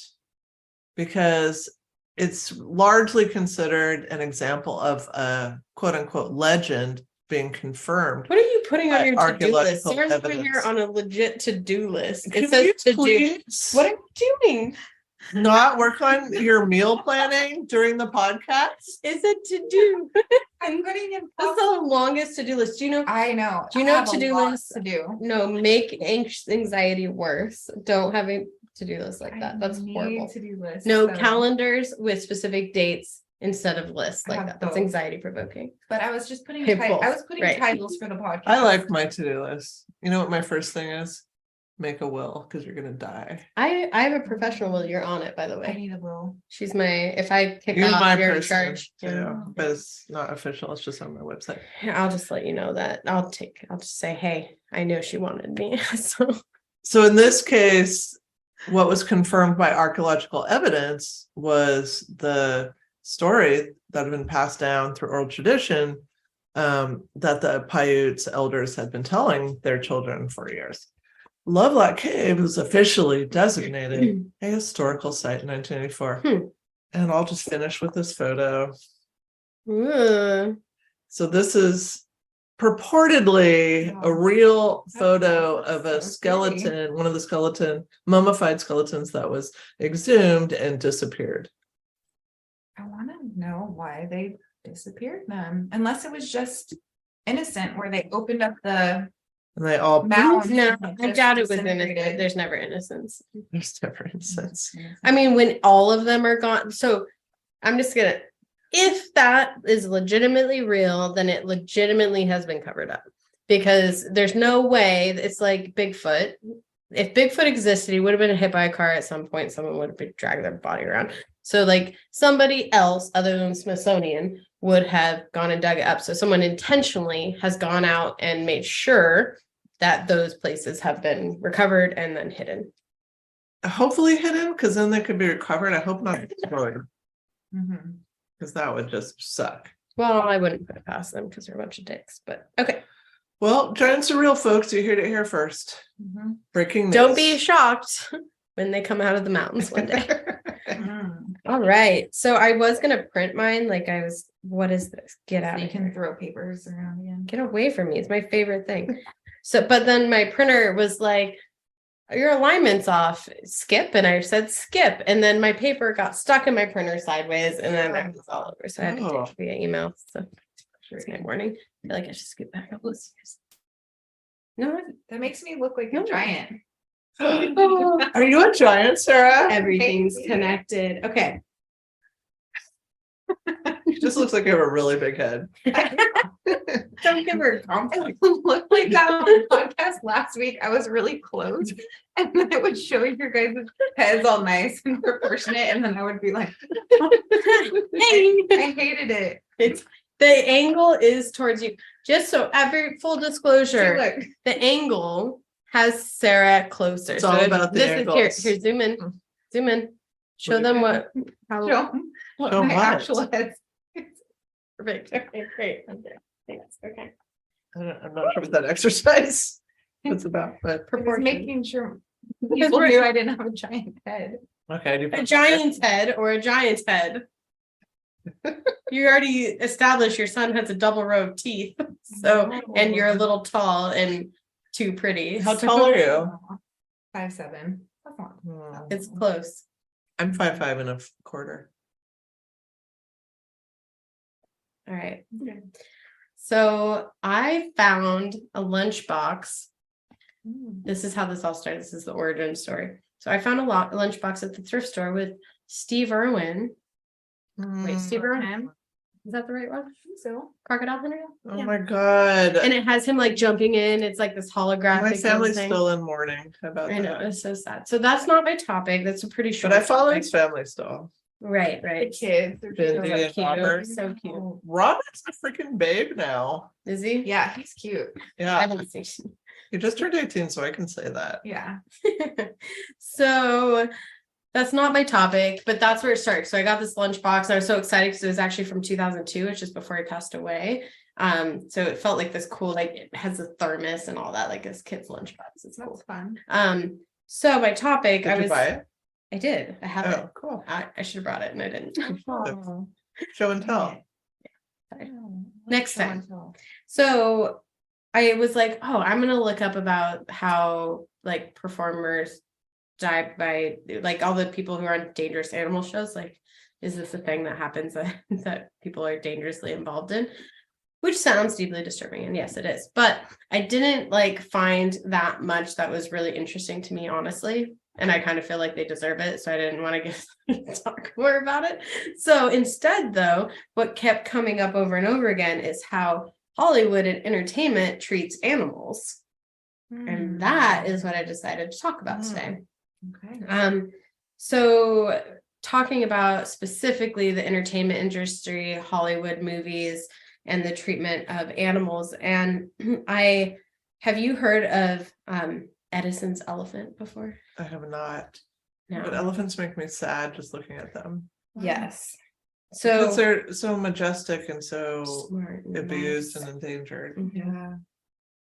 Speaker 1: because it's largely considered an example of a quote unquote legend being confirmed.
Speaker 2: What are you putting on
Speaker 1: By
Speaker 2: your to-do list?
Speaker 1: archaeological
Speaker 2: Sarah's over here
Speaker 1: evidence.
Speaker 2: on a legit to-do list.
Speaker 1: Can
Speaker 2: It says
Speaker 1: you
Speaker 2: to do.
Speaker 1: please
Speaker 2: What are you doing?
Speaker 1: not work on your meal planning during the podcast?
Speaker 2: Is it to do?
Speaker 3: I'm putting in.
Speaker 2: That's the longest to-do list. Do you know?
Speaker 3: I know.
Speaker 2: Do you
Speaker 3: I
Speaker 2: know
Speaker 3: have a
Speaker 2: to-do
Speaker 3: lot
Speaker 2: lists?
Speaker 3: to do?
Speaker 2: No, make anxiety worse. Don't have a to-do list like that. That's
Speaker 3: I need
Speaker 2: horrible.
Speaker 3: To-do list.
Speaker 2: No
Speaker 3: so-
Speaker 2: calendars with specific dates instead of lists
Speaker 3: I
Speaker 2: like
Speaker 3: have
Speaker 2: that. That's
Speaker 3: both.
Speaker 2: anxiety provoking.
Speaker 3: But I was just putting.
Speaker 2: Okay,
Speaker 3: I
Speaker 2: both.
Speaker 3: was putting
Speaker 2: Right.
Speaker 3: titles for the podcast.
Speaker 1: I like my to-do list. You know what my first thing is? Make a will because you're gonna die.
Speaker 2: I have a professional will. You're on it, by the
Speaker 3: I
Speaker 2: way.
Speaker 3: need a will.
Speaker 2: She's my, if I kick
Speaker 1: You're
Speaker 2: off,
Speaker 1: my
Speaker 2: you're in
Speaker 1: person
Speaker 2: charge.
Speaker 1: too,
Speaker 2: Yeah.
Speaker 1: but it's not official. It's just on my website.
Speaker 2: I'll just let you know that. I'll just say, hey, I know she wanted me. So
Speaker 1: So in this case, what was confirmed by archaeological evidence was the story that had been passed down through oral tradition that the Paiutes elders had been telling their children for years. Lovelock Cave was officially designated a historical site in 1984. And I'll just finish with this photo.
Speaker 2: Ooh.
Speaker 1: So this is purportedly a
Speaker 3: Oh,
Speaker 1: real
Speaker 3: that's
Speaker 1: photo of a
Speaker 3: so
Speaker 1: skeleton, one of the mummified skeletons that was exhumed and disappeared.
Speaker 3: I want to know why they disappeared them, unless it was just innocent, where they opened up the
Speaker 1: And they all
Speaker 3: mound.
Speaker 2: No,
Speaker 3: and
Speaker 2: I
Speaker 3: just
Speaker 2: doubt it was innocent.
Speaker 3: disintegrated.
Speaker 2: There's never innocence.
Speaker 1: there's never innocence.
Speaker 2: I mean, when all of them are gone, so I'm just gonna, if that is legitimately real, then it legitimately has been covered up. Because there's no way, it's like Bigfoot. If Bigfoot existed, he would have been hit by a car at some point. Someone would have been dragged their body around. So like somebody else other than Smithsonian would have gone and dug it up. So someone intentionally has gone out and made sure that those places have been recovered and then hidden.
Speaker 1: Hopefully hidden, because then they could be recovered. I hope not destroyed,
Speaker 3: Mhm.
Speaker 1: because that would just suck.
Speaker 2: Well, I wouldn't put it past them because they're a bunch of dicks, but okay.
Speaker 1: Well, giants are real, folks. You heard it here first.
Speaker 3: Mhm.
Speaker 1: Breaking news.
Speaker 2: Don't be shocked when they come out of the mountains one day.
Speaker 3: Mhm.
Speaker 2: All right. So I was gonna print mine. What is this? Get
Speaker 3: So
Speaker 2: out
Speaker 3: you
Speaker 2: of
Speaker 3: can
Speaker 2: here.
Speaker 3: throw papers around again.
Speaker 2: Get away from me. It's my favorite thing. So, but then my printer was like, your alignment's off, skip. And I said skip. And then my paper got stuck in my printer sideways and then it was all over. So I had to
Speaker 1: Oh.
Speaker 2: take it via email. So it's my morning. I feel like I should scoot back up. No,
Speaker 3: That makes me look like
Speaker 2: No.
Speaker 3: a giant.
Speaker 1: Are you a giant, Sarah?
Speaker 2: everything's connected. Okay.
Speaker 1: She just looks like you have a really big head.
Speaker 2: Don't give her a compliment.
Speaker 3: It looked like that on the podcast last week. I was really close, and then it would show your guys' heads all nice and proportionate, and then I would be like, I hated it.
Speaker 2: It's the angle is towards you. Just so every full
Speaker 3: See,
Speaker 2: disclosure,
Speaker 3: look,
Speaker 2: the angle has Sarah closer.
Speaker 1: It's
Speaker 2: So
Speaker 1: all
Speaker 2: if
Speaker 1: about the
Speaker 2: this
Speaker 1: angles.
Speaker 2: is here. Zoom in. Zoom in. Show
Speaker 1: Look
Speaker 2: them
Speaker 1: at
Speaker 2: what. How
Speaker 3: show 'em what
Speaker 1: Show
Speaker 3: my
Speaker 1: what?
Speaker 3: actual head.
Speaker 2: perfect. Okay, great. Okay, thanks. Okay.
Speaker 1: I'm not sure what that exercise was about, but
Speaker 3: I was
Speaker 2: Proportion.
Speaker 3: making sure
Speaker 2: Because
Speaker 3: people
Speaker 2: we're-
Speaker 3: knew I didn't have a giant head.
Speaker 1: okay. I do
Speaker 2: A giant's head or a giant's head. You already established your son has a double row of teeth. So, and you're a little tall and too pretty.
Speaker 1: How
Speaker 2: So
Speaker 1: tall are you?
Speaker 3: 5'7". That's not.
Speaker 1: Hmm.
Speaker 2: It's close.
Speaker 1: I'm 5'5" and a quarter.
Speaker 2: All right. So I found a lunchbox. This is how this all started. This is the origin story. So I found a lunchbox at the thrift store with Steve Irwin. Wait, Steve Irwin? Is that the right one?
Speaker 3: So
Speaker 2: Crocodile Hunter?
Speaker 1: Oh
Speaker 2: Yeah.
Speaker 1: my god.
Speaker 2: And it has him like jumping in. It's like this holographic.
Speaker 1: My family's
Speaker 2: thing.
Speaker 1: still in mourning about
Speaker 2: I know,
Speaker 1: that.
Speaker 2: it's so sad. So that's not my topic. That's a pretty short.
Speaker 1: But I follow
Speaker 2: topic.
Speaker 1: his family still.
Speaker 2: Right,
Speaker 3: the
Speaker 2: right.
Speaker 3: kids are
Speaker 1: Bindi
Speaker 3: cute.
Speaker 1: and
Speaker 2: cute.
Speaker 1: Robert.
Speaker 2: So cute.
Speaker 1: Robert's a freaking babe now.
Speaker 2: Is he?
Speaker 3: Yeah, he's cute.
Speaker 2: I
Speaker 1: Yeah.
Speaker 2: haven't seen.
Speaker 1: He just turned 18, so I can say that.
Speaker 3: Yeah.
Speaker 2: So that's not my topic, but that's where it started. So I got this lunchbox and I was so excited because it was actually from 2002, which is before he passed away. So it felt like this cool, like it has a thermos and all that, like this kid's lunchbox. It's cool.
Speaker 3: That's fun.
Speaker 2: So my topic,
Speaker 1: Did you buy it?
Speaker 2: I did. I have it.
Speaker 1: Oh, cool.
Speaker 2: I should have brought it and I didn't.
Speaker 3: Oh.
Speaker 1: Show and tell.
Speaker 2: Sorry.
Speaker 3: Oh,
Speaker 2: Next
Speaker 3: show
Speaker 2: time.
Speaker 3: and tell.
Speaker 2: So I was like, oh, I'm gonna look up about how like performers die by like all the people who are on dangerous animal shows. Like, is this a thing that happens that people are dangerously involved in? Which sounds deeply disturbing, and yes, it is. But I didn't like find that much that was really interesting to me, honestly. And I kind of feel like they deserve it, so I didn't want to talk more about it. So instead, though, what kept coming up over and over again is how Hollywood and entertainment treats animals. And that is what I decided to talk about today.
Speaker 3: Okay.
Speaker 2: So talking about specifically the entertainment industry, Hollywood movies, and the treatment of animals. And have you heard of Edison's elephant before?
Speaker 1: I have not.
Speaker 2: No.
Speaker 1: But elephants make me sad just looking at them.
Speaker 2: Yes.
Speaker 1: Because
Speaker 2: So
Speaker 1: they're so majestic and so
Speaker 2: smart and
Speaker 1: abused
Speaker 2: nice.
Speaker 1: and endangered.
Speaker 2: Mhm.
Speaker 3: Yeah.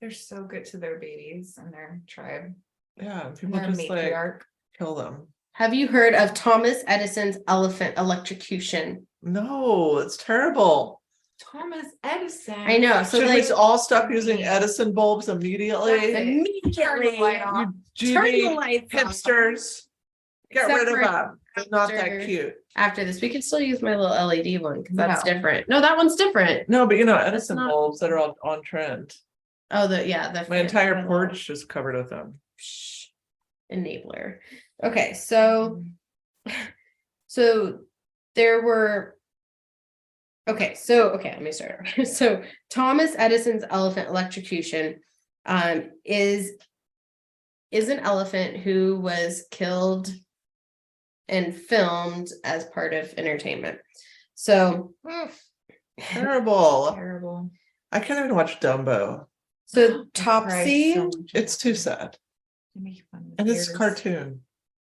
Speaker 3: They're so good to their babies and their tribe.
Speaker 1: Yeah,
Speaker 3: And
Speaker 1: people
Speaker 3: their
Speaker 1: just like
Speaker 3: matriarch.
Speaker 1: kill them.
Speaker 2: Have you heard of Thomas Edison's elephant electrocution?
Speaker 1: No, it's terrible.
Speaker 3: Thomas Edison.
Speaker 2: I know. So
Speaker 1: Should
Speaker 2: like
Speaker 1: we all stop using Edison bulbs immediately?
Speaker 2: immediately
Speaker 3: Turn the light off.
Speaker 1: You
Speaker 2: turn the
Speaker 1: GB
Speaker 2: lights off.
Speaker 1: hipsters, get
Speaker 2: Except
Speaker 1: rid of
Speaker 2: for
Speaker 1: them. They're not that
Speaker 2: after-
Speaker 1: cute.
Speaker 2: After this, we can still use my little LED one because that's
Speaker 3: No.
Speaker 2: different. No, that one's different.
Speaker 1: No, but you know, Edison
Speaker 2: not-
Speaker 1: bulbs that are on trend.
Speaker 2: Oh, the
Speaker 1: My entire porch is covered with them.
Speaker 2: enabler. Okay, so there were let me start over. So Thomas Edison's elephant electrocution is an elephant who was killed and filmed as part of entertainment. So
Speaker 1: Terrible.
Speaker 3: Terrible.
Speaker 1: I can't even watch Dumbo.
Speaker 2: so
Speaker 3: I
Speaker 2: Topsy,
Speaker 3: cried so much.
Speaker 1: It's too sad.
Speaker 3: They make fun of
Speaker 1: And it's
Speaker 3: ears.
Speaker 1: cartoon.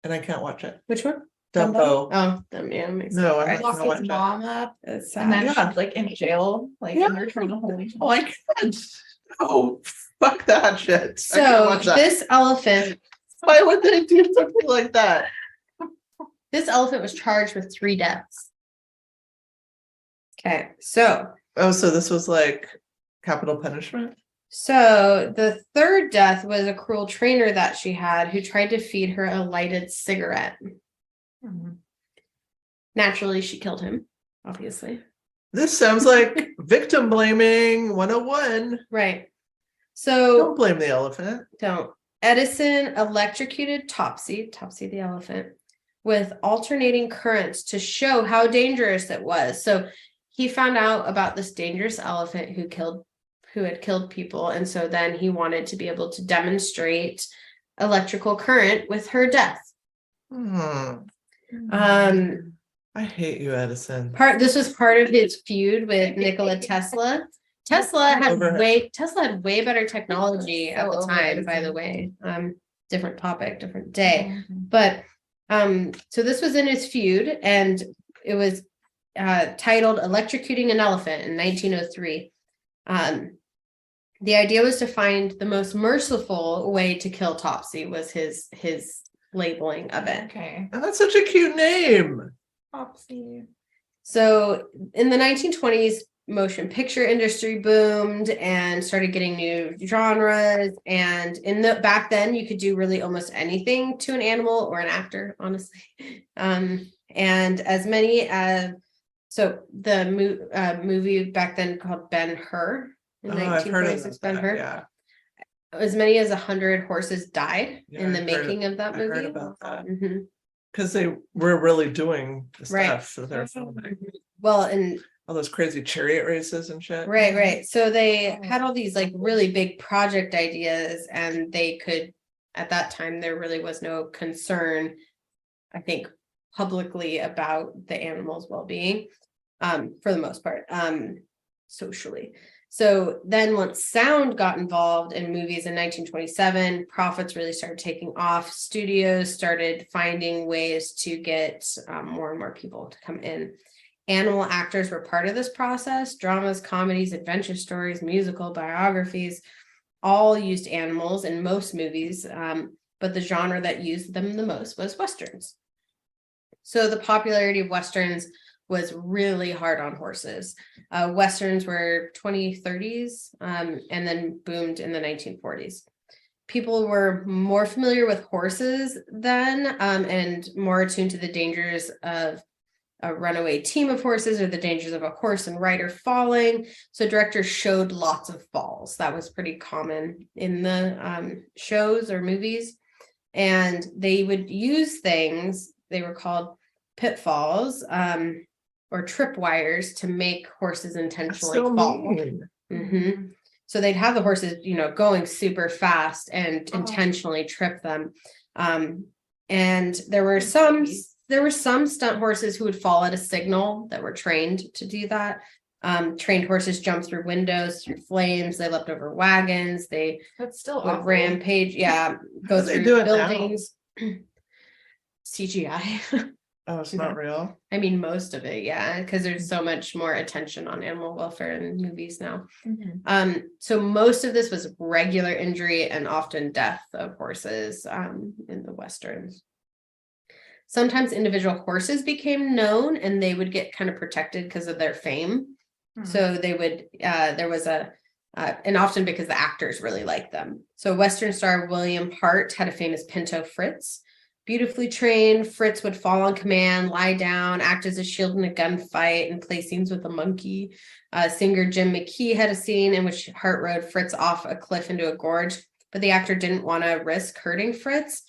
Speaker 1: And I can't watch it.
Speaker 2: which one?
Speaker 1: Dumbo.
Speaker 2: Oh, yeah, makes
Speaker 1: No,
Speaker 2: me
Speaker 1: I'm
Speaker 2: cry.
Speaker 1: not
Speaker 3: Locked
Speaker 1: gonna watch
Speaker 3: his
Speaker 1: it.
Speaker 3: mom up,
Speaker 2: It's
Speaker 3: and then
Speaker 2: sad.
Speaker 1: Yeah.
Speaker 3: she's like in jail, like
Speaker 1: Yeah.
Speaker 3: and they're trying to hold each
Speaker 1: Oh, I can't. Oh, fuck that shit. I can't
Speaker 2: So
Speaker 1: watch that.
Speaker 2: this elephant
Speaker 1: Why would they do something like that?
Speaker 2: was charged with 3 deaths. Okay, so
Speaker 1: Oh, so this was like capital punishment?
Speaker 2: the 3rd death was a cruel trainer that she had who tried to feed her a lighted cigarette.
Speaker 3: Mhm.
Speaker 2: Naturally, she killed him, obviously.
Speaker 1: This sounds like victim blaming 101.
Speaker 2: Right.
Speaker 1: Don't
Speaker 2: So
Speaker 1: blame the elephant.
Speaker 2: Edison electrocuted Topsy the elephant, with alternating currents to show how dangerous it was. So he found out about this dangerous elephant who had killed people. And so then he wanted to be able to demonstrate electrical current with her death.
Speaker 1: I hate you, Edison.
Speaker 2: This was part of his feud with Nikola Tesla. Tesla had way better technology at the time, by the way. Different topic, different day. But so this was in his feud, and it was titled Electrocuting an Elephant in 1903. The idea was to find the most merciful way to kill Topsy was his labeling of it.
Speaker 3: Okay.
Speaker 1: And that's such a cute name.
Speaker 3: Topsy.
Speaker 2: So in the 1920s, motion picture industry boomed and started getting new genres. And back then, you could do really almost anything to an animal or an actor, honestly. And as many as the movie back then called Ben Hur in
Speaker 1: I've heard of
Speaker 2: 1926, Ben Hur.
Speaker 1: Yeah,
Speaker 2: As many as 100 horses died
Speaker 1: Yeah,
Speaker 2: in the
Speaker 1: I've heard
Speaker 2: making of that
Speaker 1: I
Speaker 2: movie.
Speaker 1: heard about that.
Speaker 2: Mhm.
Speaker 1: because they were really doing the
Speaker 2: Right.
Speaker 1: stuff that they're filming.
Speaker 2: Well, and
Speaker 1: All those crazy chariot races and shit.
Speaker 2: right. So they had all these like really big project ideas, and they could, at that time, there really was no concern, I think, publicly about the animal's well-being, for the most part, socially. So then once sound got involved in movies in 1927, profits really started taking off. Studios started finding ways to get more and more people to come in. Animal actors were part of this process. Dramas, comedies, adventure stories, musical, biographies, all used animals in most movies, but the genre that used them the most was Westerns. So the popularity of Westerns was really hard on horses. Westerns were 2030s, and then boomed in the 1940s. People were more familiar with horses then, and more attuned to the dangers of a runaway team of horses or the dangers of a horse and rider falling. So directors showed lots of falls. That was pretty common in the shows or movies. And they would use things, they were called pitfalls, or tripwires, to make horses
Speaker 1: That's
Speaker 2: intentionally
Speaker 1: so
Speaker 2: fall.
Speaker 1: mean.
Speaker 2: Mhm. So they'd have the horses, going super fast and
Speaker 3: Oh.
Speaker 2: intentionally trip them. And there were some stunt horses who would fall at a signal that were trained to do that. Trained horses jumped through windows, through flames. They leapt over wagons. They
Speaker 3: That's still
Speaker 2: would
Speaker 3: awful.
Speaker 2: rampage. Yeah,
Speaker 1: How
Speaker 2: go
Speaker 1: do they
Speaker 2: through
Speaker 1: do it now?
Speaker 2: buildings. CGI.
Speaker 1: Oh, it's not real.
Speaker 2: I mean, most of it, yeah, because there's so much more attention on animal welfare in movies now.
Speaker 3: Mhm.
Speaker 2: So most of this was regular injury and often death of horses in the Westerns. Sometimes individual horses became known and they would get kind of protected because of their fame. So they would, there was and often because the actors really liked them. So Western star William Hart had a famous Pinto Fritz. Beautifully trained, Fritz would fall on command, lie down, act as a shield in a gunfight, and play scenes with a monkey. Singer Jim McKee had a scene in which Hart rode Fritz off a cliff into a gorge, but the actor didn't want to risk hurting Fritz.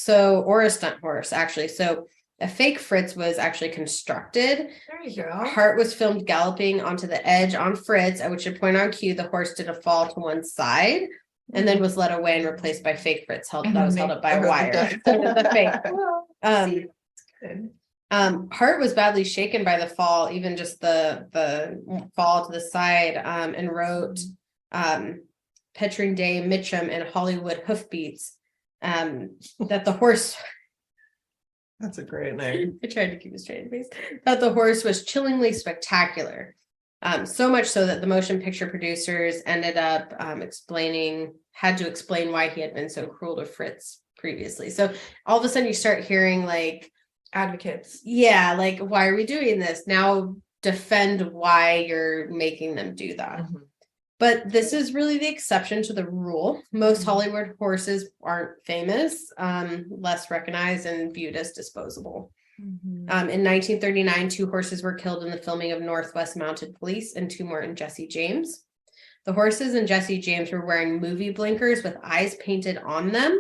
Speaker 2: Or a stunt horse, actually. So a fake Fritz was actually constructed.
Speaker 3: There you go.
Speaker 2: Hart was filmed galloping onto the edge on Fritz, at which point on cue, the horse did a fall to one side and then was led away and replaced by fake Fritz that was held up by a wire. The fake. Hart was badly shaken by the fall, even just the fall to the side, and wrote Pettering Day Mitchum and Hollywood Hoofbeats that the horse.
Speaker 1: That's a great name.
Speaker 2: I tried to keep a straight face. That the horse was chillingly spectacular. So much so that the motion picture producers ended up had to explain why he had been so cruel to Fritz previously. So all of a sudden you start hearing like
Speaker 3: advocates.
Speaker 2: Yeah, like, why are we doing this? Now defend why you're making them do that. Mm-hmm. But this is really the exception to the rule. Most Hollywood horses aren't famous, less recognized, and viewed as disposable. In 1939, 2 horses were killed in the filming of Northwest Mounted Police and 2 more in Jesse James. The horses in Jesse James were wearing movie blinkers with eyes painted on them.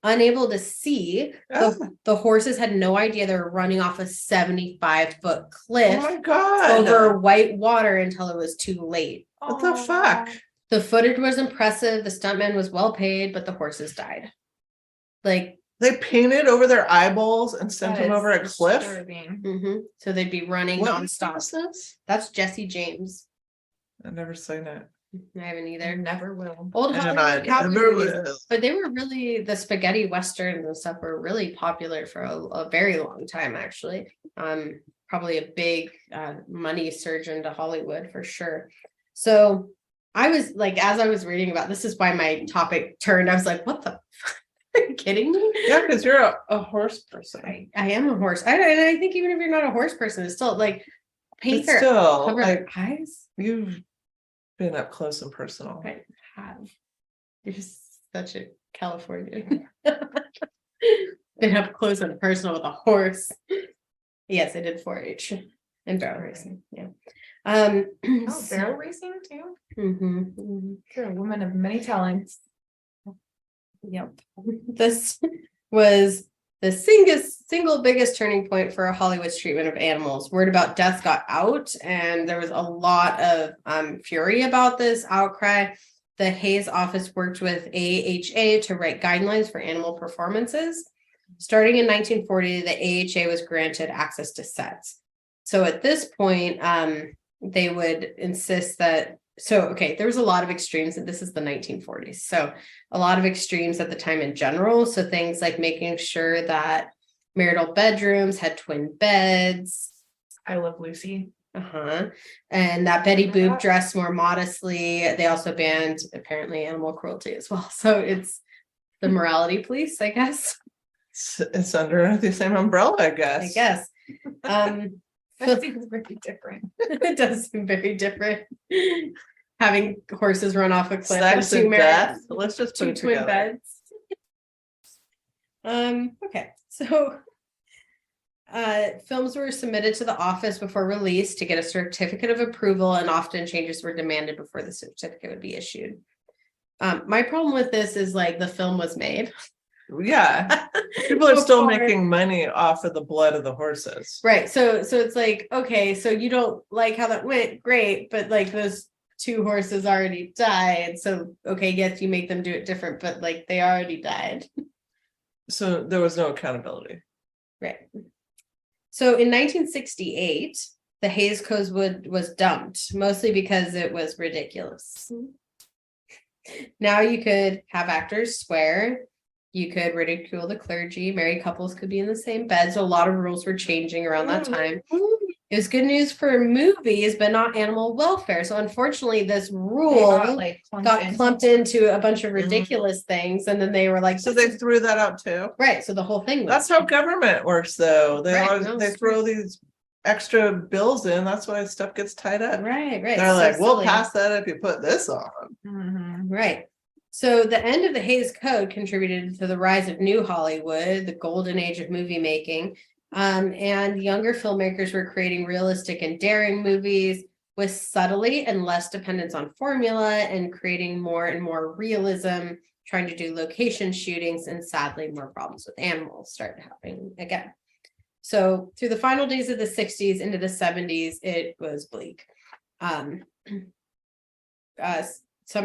Speaker 2: Unable to see, the horses had no idea they were running off a 75-foot cliff over white water until it was too late.
Speaker 1: What the fuck?
Speaker 2: The footage was impressive. The stuntman was well paid, but the horses died. Like,
Speaker 1: they painted over their eyeballs and sent them over a cliff.
Speaker 2: So they'd be running nonstop. That's Jesse James.
Speaker 1: I've never seen it.
Speaker 2: I haven't either.
Speaker 3: Never will.
Speaker 2: Old Hollywood cowboy movies, but they were really, the spaghetti westerns and stuff were really popular for a very long time, actually. Probably a big money surge into Hollywood for sure. So I was like, as I was reading about this, is why my topic turned. I was like, what the? Are you kidding me?
Speaker 1: Yeah, because you're a horse person.
Speaker 2: I am a horse. And I think even if you're not a horse person, it's still like paint their cover their eyes.
Speaker 1: You've been up close and personal.
Speaker 2: I have. You're such a Californian. Been up close and personal with a horse. Yes, I did 4-H and barrel racing. Yeah.
Speaker 3: Barrel racing too. You're a woman of many talents.
Speaker 2: Yep. This was the single biggest turning point for Hollywood's treatment of animals. Word about death got out, and there was a lot of fury about this outcry. The Hayes office worked with AHA to write guidelines for animal performances. Starting in 1940, the AHA was granted access to sets. So at this point, they would insist that, there was a lot of extremes, and this is the 1940s. So a lot of extremes at the time in general. So things like making sure that marital bedrooms had twin beds.
Speaker 3: I Love Lucy.
Speaker 2: And that Betty Boop dressed more modestly. They also banned apparently animal cruelty as well. So it's the morality police, I guess.
Speaker 1: It's under the same umbrella, I guess.
Speaker 3: That seems very different.
Speaker 2: It does seem very different. Having horses run off a cliff
Speaker 1: and 2 death. Let's just put
Speaker 2: 2 twin beds. Okay, so films were submitted to the office before release to get a certificate of approval, and often changes were demanded before the certificate would be issued. My problem with this is like the film was made.
Speaker 1: Yeah, people are still making money off of the blood of the horses,
Speaker 2: right? So it's like, okay, so you don't like how that went, great, but like those 2 horses already died, so okay, yes, you make them do it different, but like they already died.
Speaker 1: So there was no accountability,
Speaker 2: right? So in 1968, the Hayes Code was dumped, mostly because it was ridiculous. Now you could have actors swear. You could ridicule the clergy. Married couples could be in the same bed. So a lot of rules were changing around that time. It was good news for movies, but not animal welfare. So unfortunately, this rule got clumped into a bunch of ridiculous things. And then they were like,
Speaker 1: so they threw that out too.
Speaker 2: Right. So the whole thing.
Speaker 1: That's how government works though. They throw these extra bills in. That's why stuff gets tied up.
Speaker 2: Right.
Speaker 1: They're
Speaker 2: So
Speaker 1: like, we'll
Speaker 2: silly.
Speaker 1: pass that if you put this on.
Speaker 2: Right. So the end of the Hays Code contributed to the rise of New Hollywood, the golden age of movie making. And younger filmmakers were creating realistic and daring movies with subtlety and less dependence on formula, and creating more and more realism, trying to do location shootings, and sadly more problems with animals started happening again. So through the final days of the 60s into the 70s, it was bleak. Some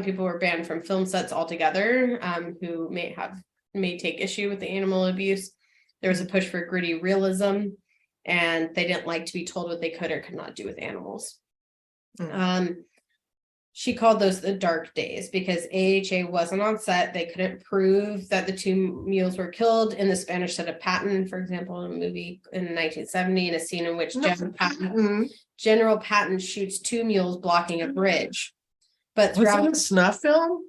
Speaker 2: people were banned from film sets altogether, who may take issue with the animal abuse. There was a push for gritty realism, and they didn't like to be told what they could or could not do with animals. She called those the dark days because AHA wasn't on set. They couldn't prove that the two mules were killed. In the Spanish set of Patton, for example, in a movie in 1970, in a scene in which General Patton shoots two mules blocking a bridge. But
Speaker 1: Was it a snuff film?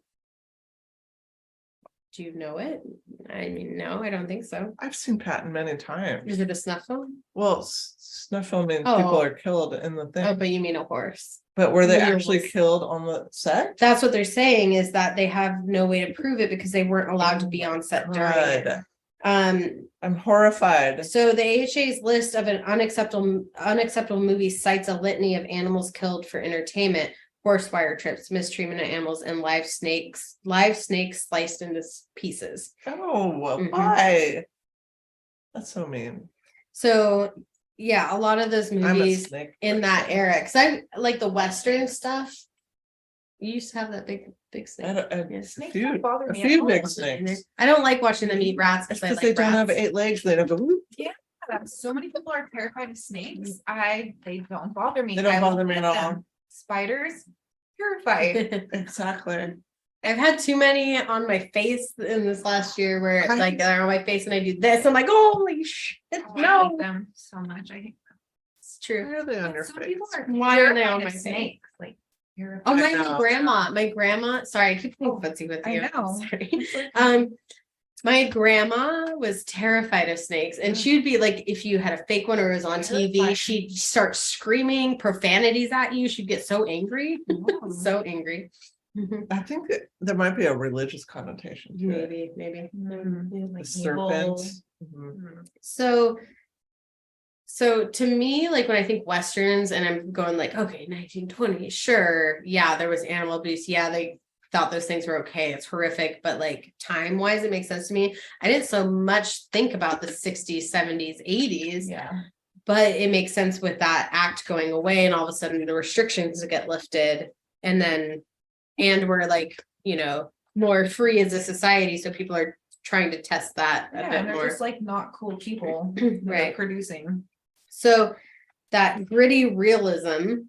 Speaker 2: Do you know it? I mean, no, I don't think so.
Speaker 1: I've seen Patton many times.
Speaker 2: Is it a snuff film?
Speaker 1: Well, snuff film means people are killed in the thing.
Speaker 2: Oh, but you mean a horse.
Speaker 1: But were they
Speaker 2: Mules.
Speaker 1: actually killed on the set?
Speaker 2: That's what they're saying, is that they have no way to prove it because they weren't allowed to be on set during it.
Speaker 1: I'm horrified.
Speaker 2: So the AHA's list of an unacceptable movie cites a litany of animals killed for entertainment, horse wire trips, mistreatment of animals, and live snakes sliced into pieces.
Speaker 1: Oh, why? That's so mean.
Speaker 2: So yeah, a lot of those movies in that era, because I like the Western stuff. You used to have that big snake.
Speaker 3: Snakes don't bother me
Speaker 1: A few
Speaker 3: at
Speaker 1: big
Speaker 3: all.
Speaker 1: snakes.
Speaker 2: I don't like watching them eat rats
Speaker 1: It's
Speaker 2: because
Speaker 1: because they don't have 8 legs. They don't go. Whoop.
Speaker 3: Yeah, so many people are terrified of snakes. They don't bother me.
Speaker 1: They don't
Speaker 3: I
Speaker 1: bother
Speaker 3: look
Speaker 1: me at
Speaker 3: at
Speaker 1: all.
Speaker 3: them. Spiders, terrified.
Speaker 1: Exactly.
Speaker 2: I've had too many on my face in this last year where it's like they're on my face and I do this. I'm like, holy shit,
Speaker 3: I
Speaker 2: no.
Speaker 3: hate them so much. I hate them.
Speaker 2: It's true.
Speaker 1: Why are they on your
Speaker 3: Some
Speaker 1: face?
Speaker 3: people are
Speaker 2: Why are they
Speaker 3: terrified
Speaker 2: on
Speaker 3: of
Speaker 2: my face?
Speaker 3: snakes? Like,
Speaker 2: Oh,
Speaker 1: I
Speaker 2: my
Speaker 1: know.
Speaker 2: grandma, sorry, I keep playing footsie with you.
Speaker 3: I know.
Speaker 2: Sorry. My grandma was terrified of snakes, and she would be like, if you had a fake one or it was on TV, she'd start screaming profanities at you. She'd get so angry, so angry.
Speaker 1: I think that there might be a religious connotation to it.
Speaker 2: Maybe.
Speaker 1: The
Speaker 2: Like
Speaker 1: serpent.
Speaker 2: evil. So to me, like when I think Westerns and I'm going like, okay, 1920s, sure. Yeah, there was animal abuse. Yeah, they thought those things were okay. It's horrific. But like time-wise, it makes sense to me. I didn't so much think about the 60s, 70s, 80s.
Speaker 3: Yeah.
Speaker 2: But it makes sense with that act going away and all of a sudden the restrictions get lifted. And we're like, more free as a society. So people are trying to test that a bit
Speaker 3: and they're
Speaker 2: more.
Speaker 3: just like not cool people
Speaker 2: Right.
Speaker 3: producing.
Speaker 2: So that gritty realism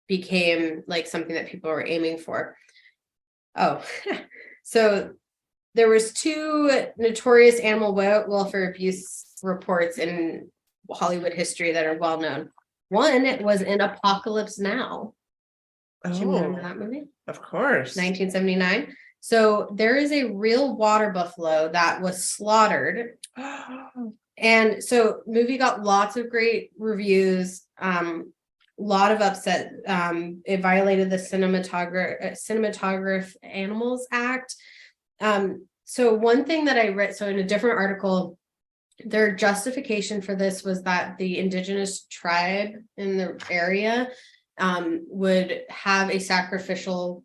Speaker 2: became like something that people were aiming for. Oh, so there was 2 notorious animal welfare abuse reports in Hollywood history that are well known. One was in Apocalypse Now. Do you remember that movie?
Speaker 1: Of course.
Speaker 2: 1979. So there is a real water buffalo that was slaughtered. And so movie got lots of great reviews, lot of upset. It violated the Cinematograph Animals Act. So one thing that I read, so in a different article, their justification for this was that the indigenous tribe in the area would have a sacrificial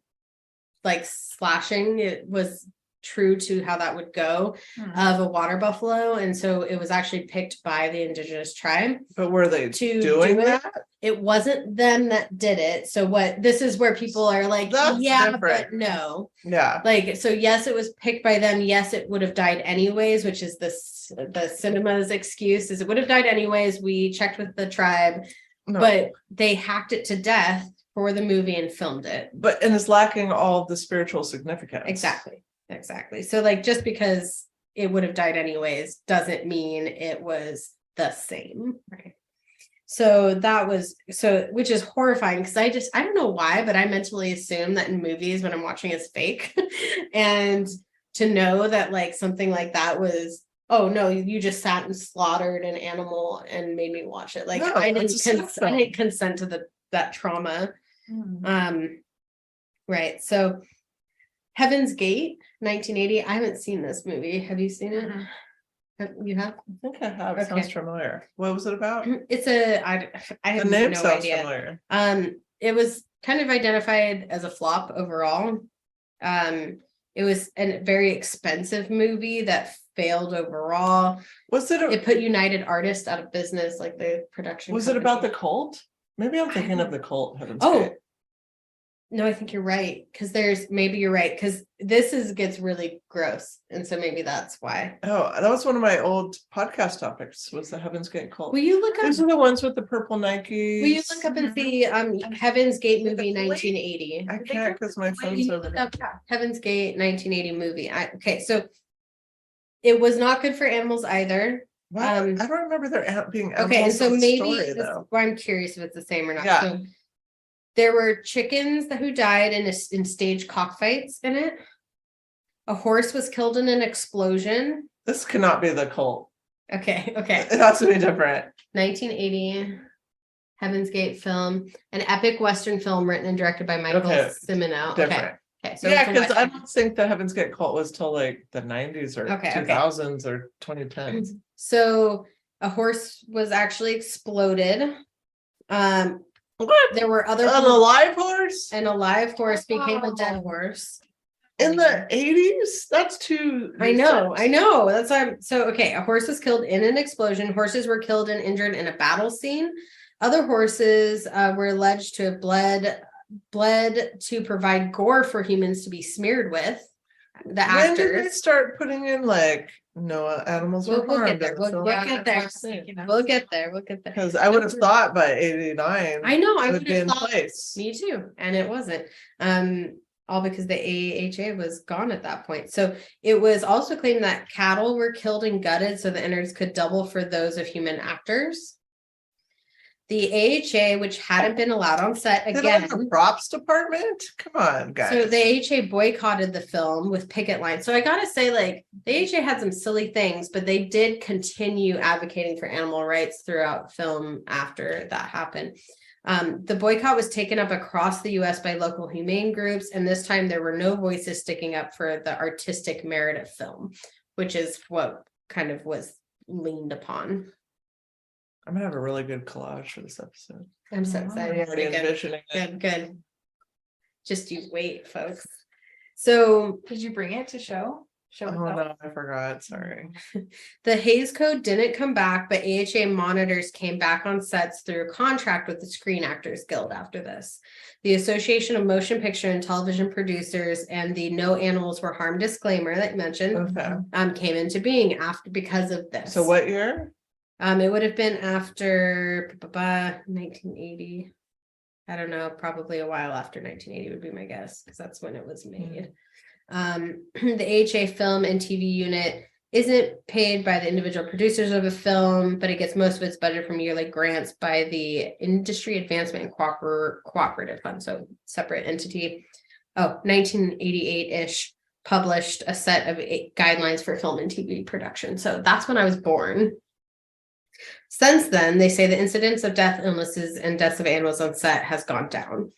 Speaker 2: like slashing. It was true to how that would go of a water buffalo, and so it was actually picked by the indigenous tribe.
Speaker 1: But were they
Speaker 2: to
Speaker 1: doing
Speaker 2: do
Speaker 1: that?
Speaker 2: It wasn't them that did it. So this is where people are like,
Speaker 1: That's
Speaker 2: yeah,
Speaker 1: different.
Speaker 2: but no.
Speaker 1: Yeah.
Speaker 2: Like, so yes, it was picked by them. Yes, it would have died anyways, which is the cinema's excuse, is it would have died anyways. We checked with the tribe, but they hacked it to death for the movie and filmed it.
Speaker 1: And it's lacking all of the spiritual significance.
Speaker 2: Exactly. So like, just because it would have died anyways doesn't mean it was the same. Right. So which is horrifying because I don't know why, but I mentally assume that in movies when I'm watching it's fake. And to know that like something like that was Oh no, you just sat and slaughtered an animal and made me watch it. Like
Speaker 1: No,
Speaker 2: I
Speaker 1: it's a
Speaker 2: didn't
Speaker 1: sad
Speaker 2: I
Speaker 1: film.
Speaker 2: didn't consent to that trauma.
Speaker 3: Mm.
Speaker 2: Right. So Heaven's Gate, 1980. I haven't seen this movie. Have you seen it? You have?
Speaker 1: I think I have.
Speaker 2: Okay.
Speaker 1: Sounds familiar. What was it about?
Speaker 2: It's I
Speaker 1: The
Speaker 2: have
Speaker 1: name
Speaker 2: no
Speaker 1: sounds
Speaker 2: idea.
Speaker 1: familiar.
Speaker 2: It was kind of identified as a flop overall. It was a very expensive movie that failed overall.
Speaker 1: Was it?
Speaker 2: It put United Artists out of business, like the production.
Speaker 1: Was it about the
Speaker 2: company.
Speaker 1: cult? Maybe I'm thinking of the cult. Heaven's
Speaker 2: Oh,
Speaker 1: Gate.
Speaker 2: no, I think you're right. Because you're right. Because gets really gross. And so maybe that's why.
Speaker 1: Oh, that was one of my old podcast topics. Was the Heaven's Gate cult?
Speaker 2: Will you look up?
Speaker 1: These are the ones with the purple Nikes.
Speaker 2: Will you look up and see Heaven's Gate movie 1980?
Speaker 1: I can't because my phone's over there.
Speaker 2: Heaven's Gate 1980 movie. Okay, so it was not good for animals either.
Speaker 1: What? I don't remember there being
Speaker 2: Okay, and
Speaker 1: animals
Speaker 2: so
Speaker 1: in the
Speaker 2: maybe
Speaker 1: story,
Speaker 2: this,
Speaker 1: though.
Speaker 2: well, I'm curious if it's the same or not.
Speaker 1: Yeah.
Speaker 2: So there were chickens who died in staged cockfights in it. A horse was killed in an explosion.
Speaker 1: This cannot be the cult.
Speaker 2: Okay.
Speaker 1: It has to be different.
Speaker 2: 1980 Heaven's Gate film, an epic Western film written and directed by Michael Cimino.
Speaker 1: Different.
Speaker 2: Okay. So
Speaker 1: Yeah, because I don't think the Heaven's Gate cult was till like the 90s or
Speaker 2: Okay,
Speaker 1: 2000s or 2010s.
Speaker 2: So a horse was actually exploded.
Speaker 1: What?
Speaker 2: There were other
Speaker 1: An alive horse?
Speaker 2: An alive horse became a dead horse.
Speaker 1: In the 80s? That's too.
Speaker 2: I know. That's why a horse was killed in an explosion. Horses were killed and injured in a battle scene. Other horses were alleged to have bled to provide gore for humans to be smeared with. The actors.
Speaker 1: When did they start putting in like no animals were
Speaker 2: We'll
Speaker 1: harmed?
Speaker 2: get there. We'll get there.
Speaker 1: Because I would have thought by 89.
Speaker 2: I know. I
Speaker 1: it
Speaker 2: would
Speaker 1: would be
Speaker 2: have
Speaker 1: in
Speaker 2: thought.
Speaker 1: place.
Speaker 2: Me too, and it wasn't. All because the AHA was gone at that point. So it was also claimed that cattle were killed and gutted so the innards could double for those of human actors. The AHA, which hadn't been allowed on set again.
Speaker 1: The props department? Come on, guys.
Speaker 2: So the AHA boycotted the film with picket lines. So I gotta say, like, the AHA had some silly things, but they did continue advocating for animal rights throughout film after that happened. The boycott was taken up across the US by local humane groups, and this time there were no voices sticking up for the artistic merit of film, which is what kind of was leaned upon.
Speaker 1: I'm gonna have a really good collage for this episode.
Speaker 2: I'm so excited.
Speaker 1: I'm already envisioning it.
Speaker 2: Good. Just you wait, folks. So
Speaker 3: did you bring it to show?
Speaker 1: Oh no, I forgot. Sorry.
Speaker 2: The Hays Code didn't come back, but AHA monitors came back on sets through a contract with the Screen Actors Guild after this. The Association of Motion Picture and Television Producers and the No Animals Were Harmed disclaimer that you mentioned came into being because of this.
Speaker 1: So what year?
Speaker 2: It would have been after 1980. I don't know, probably a while after 1980 would be my guess, because that's when it was made. The AHA film and TV unit isn't paid by the individual producers of a film, but it gets most of its budget from yearly grants by the Industry Advancement and Cooperative Fund, so separate entity. 1988-ish published a set of guidelines for film and TV production. So that's when I was born. Since then, they say the incidence of death, illnesses, and deaths of animals on set has gone down.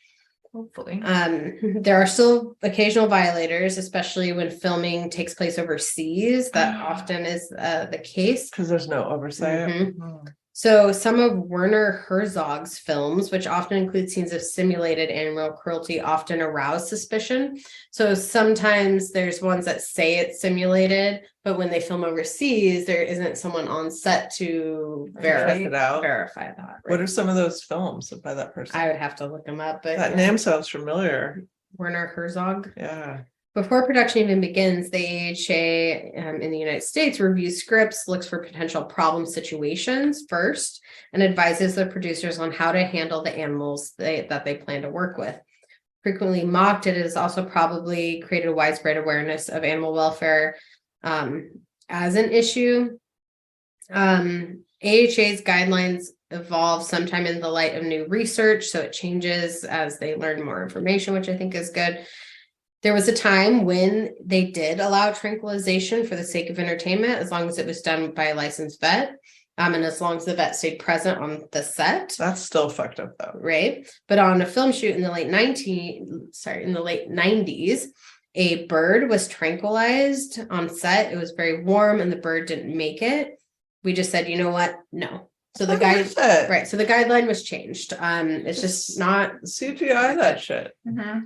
Speaker 3: Hopefully.
Speaker 2: There are still occasional violators, especially when filming takes place overseas. That often is the case.
Speaker 1: Because there's no oversight.
Speaker 2: Mm-hmm. So some of Werner Herzog's films, which often include scenes of simulated animal cruelty, often arouse suspicion. So sometimes there's ones that say it's simulated, but when they film overseas, there isn't someone on set to verify that. Right?
Speaker 1: What are some of those films by that person?
Speaker 2: I would have to look them up, but
Speaker 1: that name sounds familiar.
Speaker 2: Werner Herzog.
Speaker 1: Yeah.
Speaker 2: Before production even begins, the AHA in the United States reviews scripts, looks for potential problem situations first, and advises the producers on how to handle the animals that they plan to work with. Frequently mocked, it has also probably created a widespread awareness of animal welfare as an issue. AHA's guidelines evolve sometime in the light of new research, so it changes as they learn more information, which I think is good. There was a time when they did allow tranquilization for the sake of entertainment, as long as it was done by a licensed vet. And as long as the vet stayed present on the set.
Speaker 1: That's still fucked up though.
Speaker 2: Right. But on a film shoot in the late 90s, a bird was tranquilized on set. It was very warm and the bird didn't make it. We just said, you know what? No. So the right. So the guideline was changed. It's just not
Speaker 1: CGI that shit.
Speaker 3: Mm-hmm.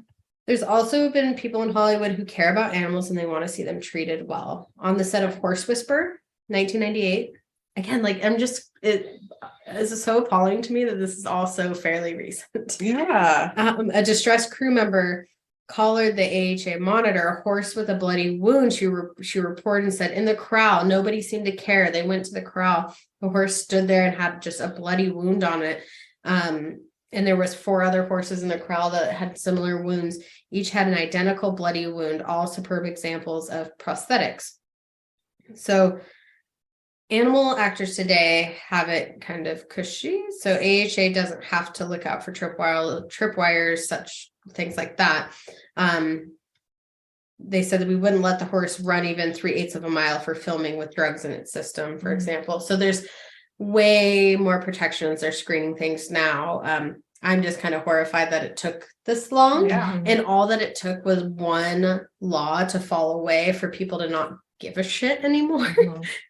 Speaker 2: There's also been people in Hollywood who care about animals and they want to see them treated well. On the set of Horse Whisper, 1998. Again, like it is so appalling to me that this is also fairly recent.
Speaker 1: Yeah.
Speaker 2: A distressed crew member collared the AHA monitor, a horse with a bloody wound. She reported and said, in the corral, nobody seemed to care. They went to the corral. The horse stood there and had just a bloody wound on it. And there was 4 other horses in the corral that had similar wounds. Each had an identical bloody wound, all superb examples of prosthetics. So animal actors today have it kind of cushy. So AHA doesn't have to look out for tripwires, such things like that. They said that we wouldn't let the horse run even 3/8 of a mile for filming with drugs in its system, for example. So there's way more protections. They're screening things now. I'm just kind of horrified that it took this long.
Speaker 3: Yeah.
Speaker 2: And all that it took was one law to fall away for people to not give a shit anymore,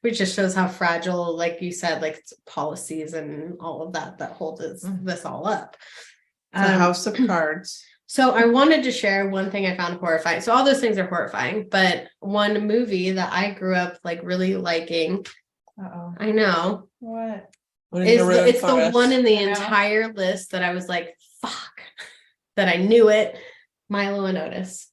Speaker 2: which just shows how fragile, like you said, like policies and all of that hold this all up.
Speaker 1: The house of cards.
Speaker 2: So I wanted to share one thing I found horrifying. So all those things are horrifying, but one movie that I grew up like really liking.
Speaker 3: Uh-oh.
Speaker 2: I know.
Speaker 3: What?
Speaker 2: It's the one in the entire list that I was like, fuck, that I knew it. Milo and Otis.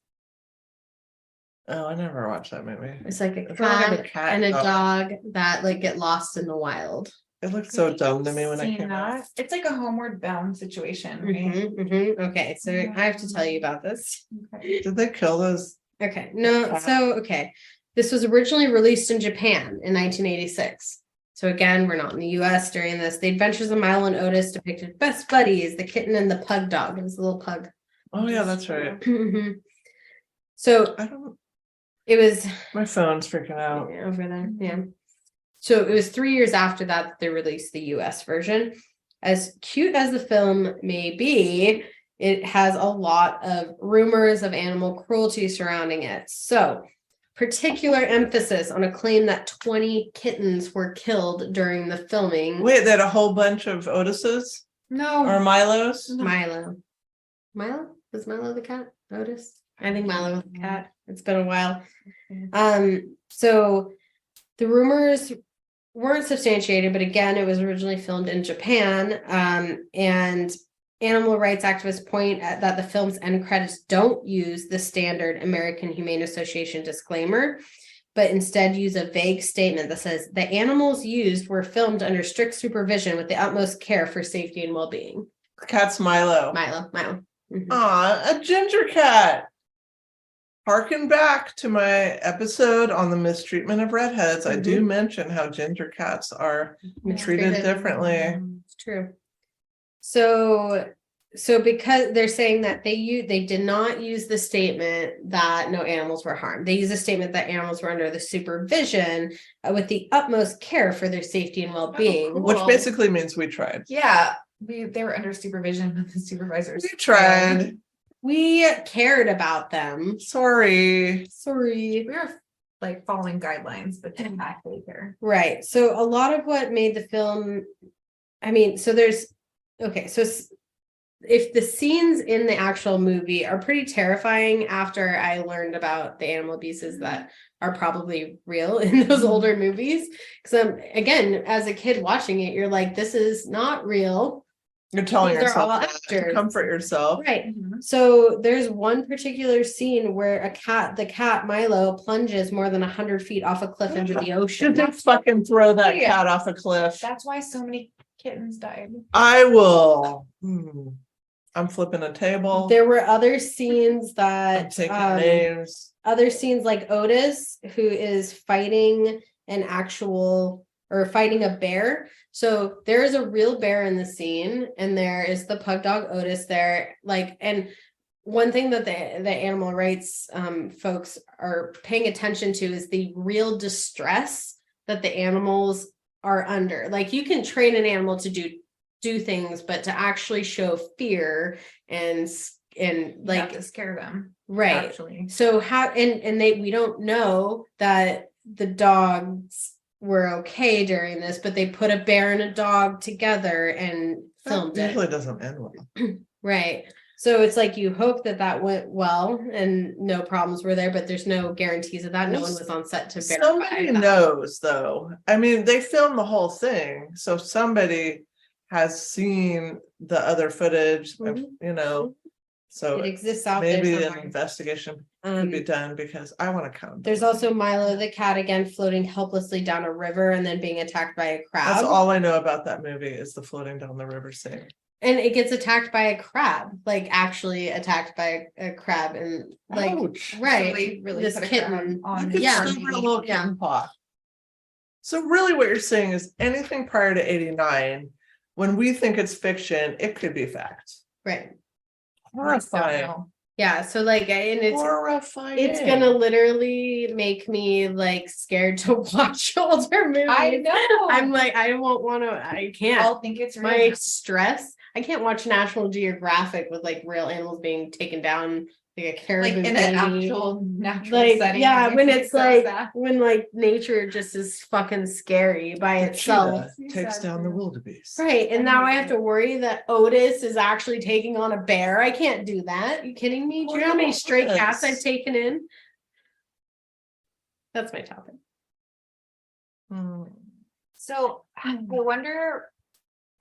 Speaker 1: Oh, I never watched that movie.
Speaker 2: It's like a cat and a dog that like get lost in the wild.
Speaker 1: It looked so dumb to me when I came out.
Speaker 3: It's like a Homeward Bound situation, right?
Speaker 2: Okay, so I have to tell you about this.
Speaker 3: Okay.
Speaker 1: Did they kill those?
Speaker 2: Okay, no, so okay. This was originally released in Japan in 1986. So again, we're not in the US during this. The Adventures of Milo and Otis depicted best buddies, the kitten and the pug dog. It was a little pug.
Speaker 1: Oh yeah, that's right.
Speaker 2: So it was
Speaker 1: my phone's freaking out.
Speaker 2: over there. Yeah. So it was 3 years after that they released the US version. As cute as the film may be, it has a lot of rumors of animal cruelty surrounding it. So particular emphasis on a claim that 20 kittens were killed during the filming.
Speaker 1: Wait, they had a whole bunch of Otises?
Speaker 3: No.
Speaker 1: Or Milos?
Speaker 2: Milo? Was Milo the cat? Otis? I think Milo was the cat. It's been a while. So the rumors weren't substantiated, but again, it was originally filmed in Japan. And animal rights activists point at that the film's end credits don't use the standard American Humane Association disclaimer, but instead use a vague statement that says the animals used were filmed under strict supervision with the utmost care for safety and well-being.
Speaker 1: The cat's Milo.
Speaker 2: Milo.
Speaker 1: Aw, a ginger cat. Harken back to my episode on the mistreatment of redheads. I do mention how ginger cats are treated differently.
Speaker 2: It's true. So because they're saying that they did not use the statement that no animals were harmed. They use a statement that animals were under the supervision with the utmost care for their safety and well-being.
Speaker 3: Cool.
Speaker 1: Which basically means we tried.
Speaker 3: Yeah, they were under supervision with the supervisors.
Speaker 1: We tried.
Speaker 2: We cared about them.
Speaker 1: Sorry.
Speaker 3: We were like following guidelines, but didn't actually care.
Speaker 2: Right. So a lot of what made the film, if the scenes in the actual movie are pretty terrifying after I learned about the animal abuses that are probably real in those older movies. Because again, as a kid watching it, you're like, this is not real.
Speaker 1: You're telling
Speaker 2: These are
Speaker 1: yourself
Speaker 2: all
Speaker 1: that to
Speaker 2: actors.
Speaker 1: comfort yourself.
Speaker 2: Right. So there's one particular scene where the cat Milo plunges more than 100 feet off a cliff into the ocean.
Speaker 1: Just fucking throw that cat off a cliff.
Speaker 3: That's why so many kittens died.
Speaker 1: I will. I'm flipping a table.
Speaker 2: There were other scenes
Speaker 1: I'm taking names.
Speaker 2: Other scenes like Otis, who is fighting fighting a bear. So there is a real bear in the scene, and there is the pug dog Otis there. And one thing that the animal rights folks are paying attention to is the real distress that the animals are under. Like, you can train an animal to do things, but to actually show fear and
Speaker 3: You have
Speaker 2: like
Speaker 3: to scare them.
Speaker 2: right.
Speaker 3: Actually.
Speaker 2: So how and we don't know that the dogs were okay during this, but they put a bear and a dog together and filmed
Speaker 1: That usually
Speaker 2: it.
Speaker 1: doesn't end well.
Speaker 2: Right. So it's like you hope that went well and no problems were there, but there's no guarantees of that. No one was on set to verify.
Speaker 1: Somebody knows, though. I mean, they filmed the whole thing, so somebody has seen the other footage, you know. So
Speaker 2: It exists out
Speaker 1: maybe
Speaker 2: there
Speaker 1: an
Speaker 2: somewhere.
Speaker 1: investigation could be done, because I want to count.
Speaker 2: There's also Milo the cat again floating helplessly down a river and then being attacked by a crab.
Speaker 1: That's all I know about that movie, is the floating down the river scene.
Speaker 2: And it gets attacked by a crab, like actually attacked by a crab, and like
Speaker 1: Ouch.
Speaker 2: right,
Speaker 3: So they really
Speaker 2: this
Speaker 3: put a
Speaker 2: kitten
Speaker 3: crab on.
Speaker 1: It's
Speaker 2: yeah.
Speaker 1: still a little kitten paw. So really what you're saying is anything prior to 89, when we think it's fiction, it could be fact.
Speaker 2: right.
Speaker 1: Horrifying.
Speaker 2: Yeah, so like, and
Speaker 1: Horrifying.
Speaker 2: it's gonna literally make me like scared to watch older movies.
Speaker 3: I know.
Speaker 2: I'm like, I won't want to. I can't.
Speaker 3: I'll think it's
Speaker 2: My
Speaker 3: real.
Speaker 2: stress. I can't watch National Geographic with like real animals being taken down, like a caribou.
Speaker 3: Like in an
Speaker 2: baby.
Speaker 3: actual natural
Speaker 2: Like,
Speaker 3: setting.
Speaker 2: yeah,
Speaker 3: it
Speaker 2: when
Speaker 3: makes me
Speaker 2: it's
Speaker 3: so
Speaker 2: like
Speaker 3: sad.
Speaker 2: when like nature just is fucking scary by
Speaker 1: The
Speaker 2: itself.
Speaker 1: cheetah takes down the wildebeest.
Speaker 2: Right. And now I have to worry that Otis is actually taking on a bear. I can't do that. You kidding me? Do you know how many stray cats I've taken in? That's my topic.
Speaker 3: So I wonder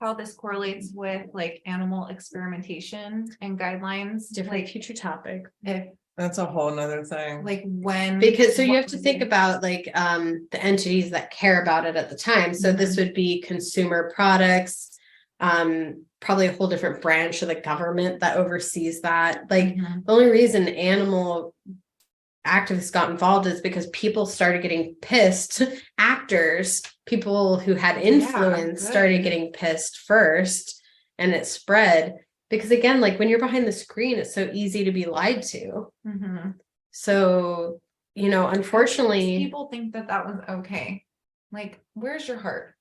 Speaker 3: how this correlates with like animal experimentation and guidelines.
Speaker 2: Different
Speaker 3: Like
Speaker 2: future topic.
Speaker 3: if
Speaker 1: That's a whole nother thing.
Speaker 3: like when
Speaker 2: Because so you have to
Speaker 3: what-
Speaker 2: think about like the entities that care about it at the time. So this would be consumer products, probably a whole different branch of the government that oversees that. Like
Speaker 3: Mhm.
Speaker 2: the only reason animal activists got involved is because people started getting pissed. Actors, people who had influence started
Speaker 3: good.
Speaker 2: getting pissed first, and it spread. Because again, like when you're behind the screen, it's so easy to be lied to.
Speaker 3: Mhm.
Speaker 2: So, you know, unfortunately,
Speaker 3: People think that that was okay. Like, where's your heart?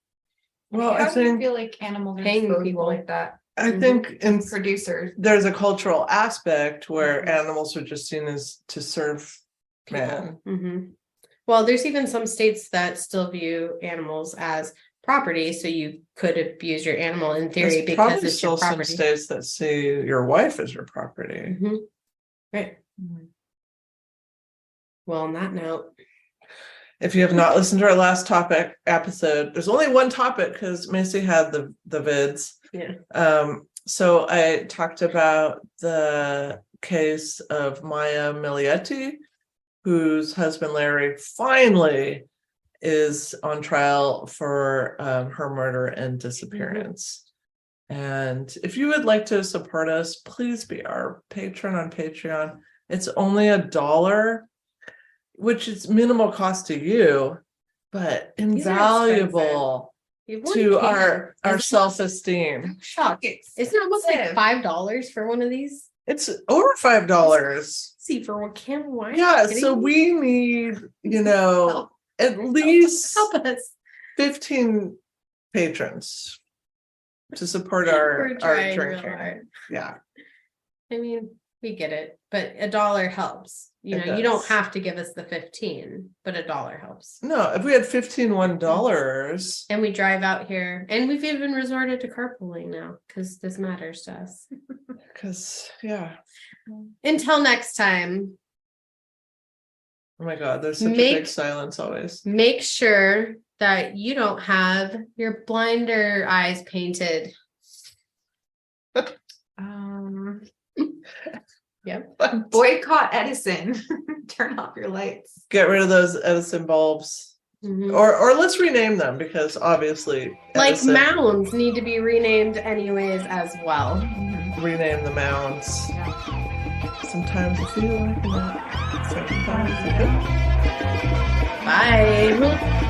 Speaker 1: Well,
Speaker 3: How
Speaker 1: I
Speaker 3: do you
Speaker 1: think
Speaker 3: feel like animals are
Speaker 2: paying
Speaker 3: disposable
Speaker 2: people.
Speaker 3: like that?
Speaker 1: I think in
Speaker 3: Producers.
Speaker 1: there's a cultural aspect where
Speaker 2: Mhm.
Speaker 1: animals are just seen as to serve man.
Speaker 2: Mhm. Well, there's even some states that still view animals as property, so you could abuse your animal in theory
Speaker 1: There's
Speaker 2: because
Speaker 1: probably
Speaker 2: it's
Speaker 1: still
Speaker 2: your
Speaker 1: some
Speaker 2: property.
Speaker 1: states that see your wife as your property.
Speaker 2: Mhm. Right.
Speaker 3: Mhm.
Speaker 2: Well, on that note,
Speaker 1: If you have not listened to our last topic episode, there's only one topic because Macy had the vids.
Speaker 2: yeah.
Speaker 1: So I talked about the case of Maya Milietti, whose husband Larry finally is on trial for her murder and disappearance. And if you would like to support us, please be our patron on Patreon. It's only $1, which is minimal cost to you, but
Speaker 2: These are
Speaker 1: invaluable
Speaker 2: You have
Speaker 1: to
Speaker 2: one can.
Speaker 1: our self-esteem.
Speaker 2: Shock. Isn't it almost like $5 for one of these?
Speaker 1: It's over $5.
Speaker 2: See, for one can of wine?
Speaker 1: Yeah,
Speaker 2: Kidding
Speaker 1: so
Speaker 2: me?
Speaker 1: we need, at least
Speaker 2: help us.
Speaker 1: 15 patrons to support our
Speaker 2: We're trying real
Speaker 1: drinking.
Speaker 2: hard.
Speaker 1: Yeah.
Speaker 2: I mean, we get it, but $1 helps. You
Speaker 1: It
Speaker 2: know, you don't
Speaker 1: does.
Speaker 2: have to give us the 15, but $1 helps.
Speaker 1: No, if we had $1
Speaker 2: And we drive out here, and we've even resorted to carpooling now because this matters to us.
Speaker 1: because yeah.
Speaker 2: Until next time,
Speaker 1: Oh my God, there's such a
Speaker 2: Make-
Speaker 1: big silence always.
Speaker 2: make sure that you don't have your blinder eyes painted. Yep.
Speaker 3: Boycott Edison. Turn off your lights.
Speaker 1: Get rid of those Edison bulbs.
Speaker 2: Mhm.
Speaker 1: Or let's rename them, because obviously
Speaker 2: Like
Speaker 1: Edison-
Speaker 2: mounds need to be renamed anyways as well.
Speaker 1: rename the mounds. Sometimes you feel like that. Sometimes you don't.
Speaker 2: Bye.